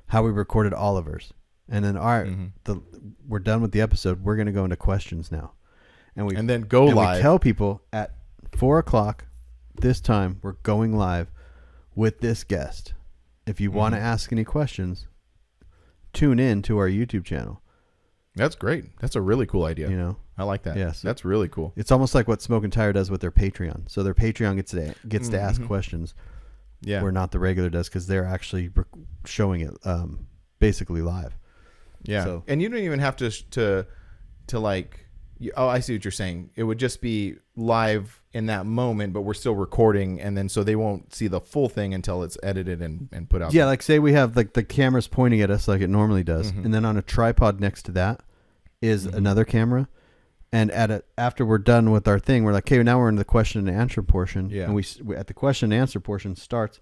how we recorded Oliver's, and then we're done with the episode, we're going to go into questions now, and then go live. We tell people at 4:00 this time we're going live with this guest. If you want to ask any questions, tune in to our YouTube channel. That's great. That's a really cool idea. I like that. Yes, that's really cool. It's almost like what Smoke and Tire does with their Patreon. So their Patreon gets to ask questions. Yeah, where not the regular does, because they're actually showing it basically live. Yeah, so, and you don't even have to I see what you're saying. It would just be live in that moment, but we're still recording, and then so they won't see the full thing until it's edited and put out. Yeah, say we have the cameras pointing at us like it normally does, and then on a tripod next to that is another camera, and after we're done with our thing, we're like, okay, now we're in the question and answer portion. Yeah, and we at the question and answer portion starts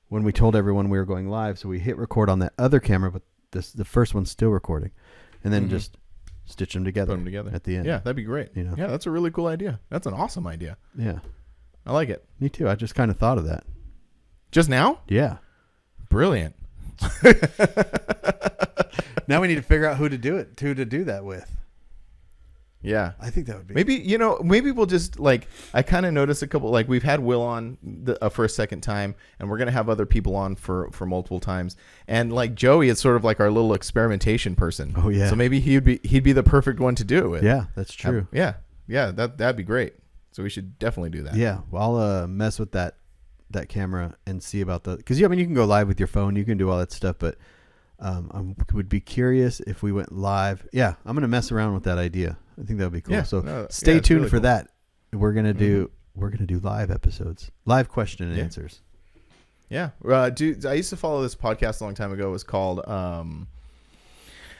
when we told everyone we were going live, so we hit record on that other camera, but the first one's still recording, and then just stitch them together. Put them together at the end. Yeah, that'd be great. Yeah, that's a really cool idea. That's an awesome idea. Yeah, I like it. Me too. I just kind of thought of that just now. Yeah, brilliant. Now we need to figure out who to do that with. Yeah, I think that would be maybe we'll just I kind of noticed a couple, we've had Will on for a second time, and we're gonna have other people on for multiple times, and Joey is sort of our little experimentation person. Oh yeah, so maybe he'd be the perfect one to do it with. Yeah, that's true. That'd be great. So we should definitely do that. Yeah, well, I'll mess with that camera and see about because you can go live with your phone, you can do all that stuff, but I would be curious if we went live. Yeah, I'm gonna mess around with that idea. I think that would be cool. So stay tuned really for that. We're gonna do live episodes, live question and answers. Yeah, dude, I used to follow this podcast a long time ago. It was called I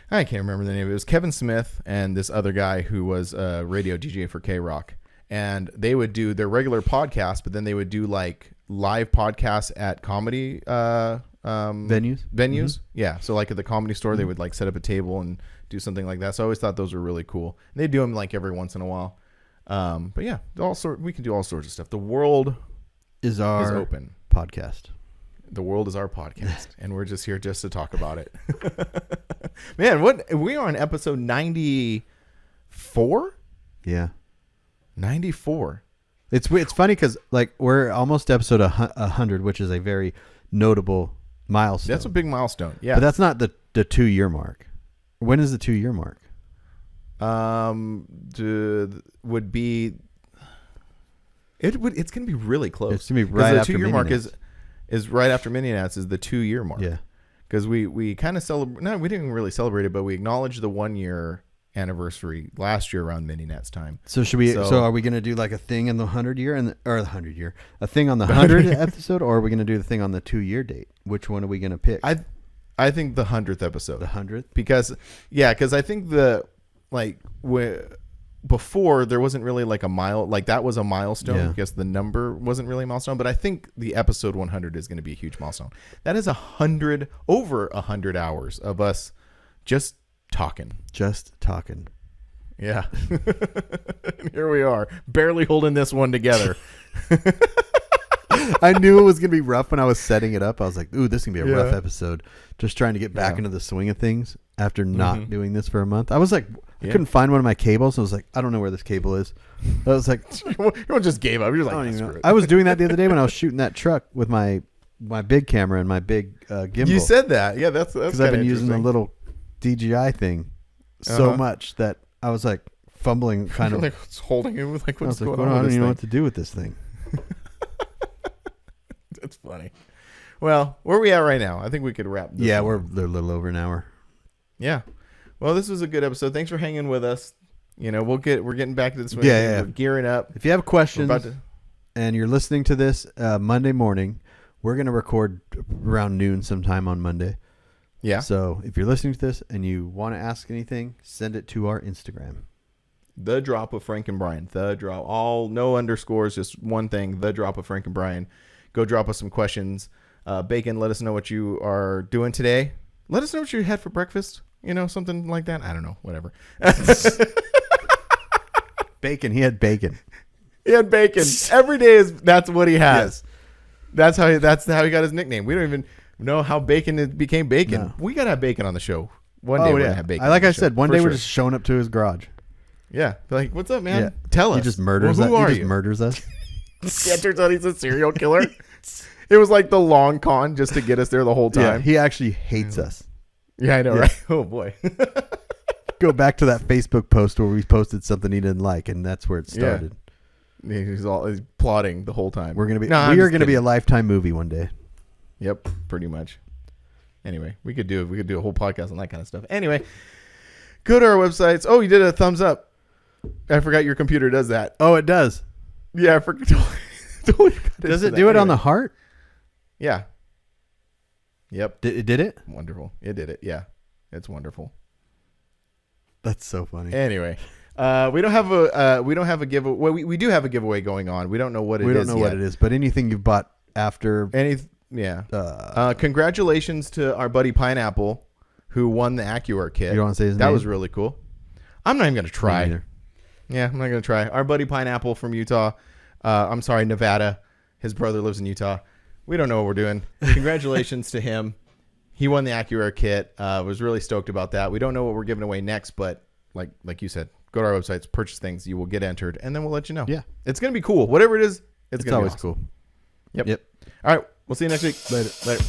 can't remember the name. It was Kevin Smith and this other guy who was a radio DJ for K-Rock, and they would do their regular podcast, but then they would do live podcasts at comedy venues. Yeah, so at the Comedy Store, they would set up a table and do something like that. So I always thought those were really cool. And they do them every once in a while. But yeah, we can do all sorts of stuff. The world is open podcast. The world is our podcast, and we're just here just to talk about it. Man, we are on episode 94? Yeah. 94. It's funny because like we're almost episode 100, which is a very notable milestone. That's a big milestone. Yeah. But that's not the 2-year mark. When is the 2-year mark? Would be... It's going to be really close. It's going to be right after the 2-year mark Minions. is right after Minions is the 2-year mark. Yeah. Because we kind of celebrate. No, we didn't really celebrate it, but we acknowledged the 1-year anniversary last year around Minions time. So should we? So are we going to do like a thing in the 100-year or the 100-year, a thing on the 100th episode, or are we going to do the thing on the 2-year date? Which one are we going to pick? I think the 100th episode. The 100th, because I think before there wasn't really like that was a milestone because the number wasn't really a milestone, but I think the episode 100 is going to be a huge milestone. That is over 100 hours of us just talking. Yeah. And here we are, barely holding this one together. I knew it was going to be rough when I was setting it up. I was like, ooh, this is going to be a rough episode. Just trying to get back into the swing of things after not doing this for a month. I was like, I couldn't find one of my cables. I was like, I don't know where this cable is. I was like, you just gave up. You're like, screw it. I was doing that the other day when I was shooting that truck with my big camera and my big gimbal. You said that. Yeah, that's because I've been using the little DJI thing so much that I was like fumbling kind of. Like holding it with like, what's going on? I don't even know what to do with this thing. That's funny. Well, where are we at right now? I think we could wrap this up. We're a little over an hour. Yeah. Well, this was a good episode. Thanks for hanging with us. We're getting back to this. Yeah. We're gearing up. If you have questions and you're listening to this Monday morning, we're going to record around noon sometime on Monday. Yeah. So if you're listening to this and you want to ask anything, send it to our Instagram. The Drop of Frank and Brian. The Drop. All no underscores, just one thing. The Drop of Frank and Brian. Go drop us some questions. Bacon, let us know what you are doing today. Let us know what you had for breakfast. Something like that. I don't know. Whatever. Bacon. He had bacon. He had bacon. Every day that's what he has. Yes. That's how he got his nickname. We don't even know how bacon became bacon. No. We gotta have bacon on the show. One day we're gonna have bacon. Like I said, one day we're just showing up to his garage. Yeah. Like, what's up, man? Yeah. Tell us. He just murders us. He just murders us. Yeah, it turns out he's a serial killer. It was like the long con just to get us there the whole time. Yeah, he actually hates us. Yeah, I know, right? Oh, boy. Go back to that Facebook post where we posted something he didn't like, and that's where it started. Yeah. He's plotting the whole time. We are going to be a Lifetime movie one day. Yep, pretty much. Anyway, we could do a whole podcast on that kind of stuff. Anyway, go to our websites. Oh, you did a thumbs up. I forgot your computer does that. Oh, it does. Yeah, I forgot. Totally does it do it on the heart? Yeah. Yep. Did it? Wonderful. It did it. Yeah. It's wonderful. That's so funny. Anyway, we don't have a giveaway. Well, we do have a giveaway going on. We don't know what it is. We don't know what it is, but anything you've bought after congratulations to our buddy Pineapple who won the AccuArt kit. You don't want to say his name? That was really cool. I'm not even going to try. Yeah, I'm not going to try. Our buddy Pineapple from Utah. Nevada. His brother lives in Utah. We don't know what we're doing. Congratulations to him. He won the AccuArt kit. Was really stoked about that. We don't know what we're giving away next, but like you said, go to our websites, purchase things. You will get entered, and then we'll let you know. Yeah. It's going to be cool. Whatever it is, it's going to be always awesome. Cool. Yep. All right. We'll see you next week. Later.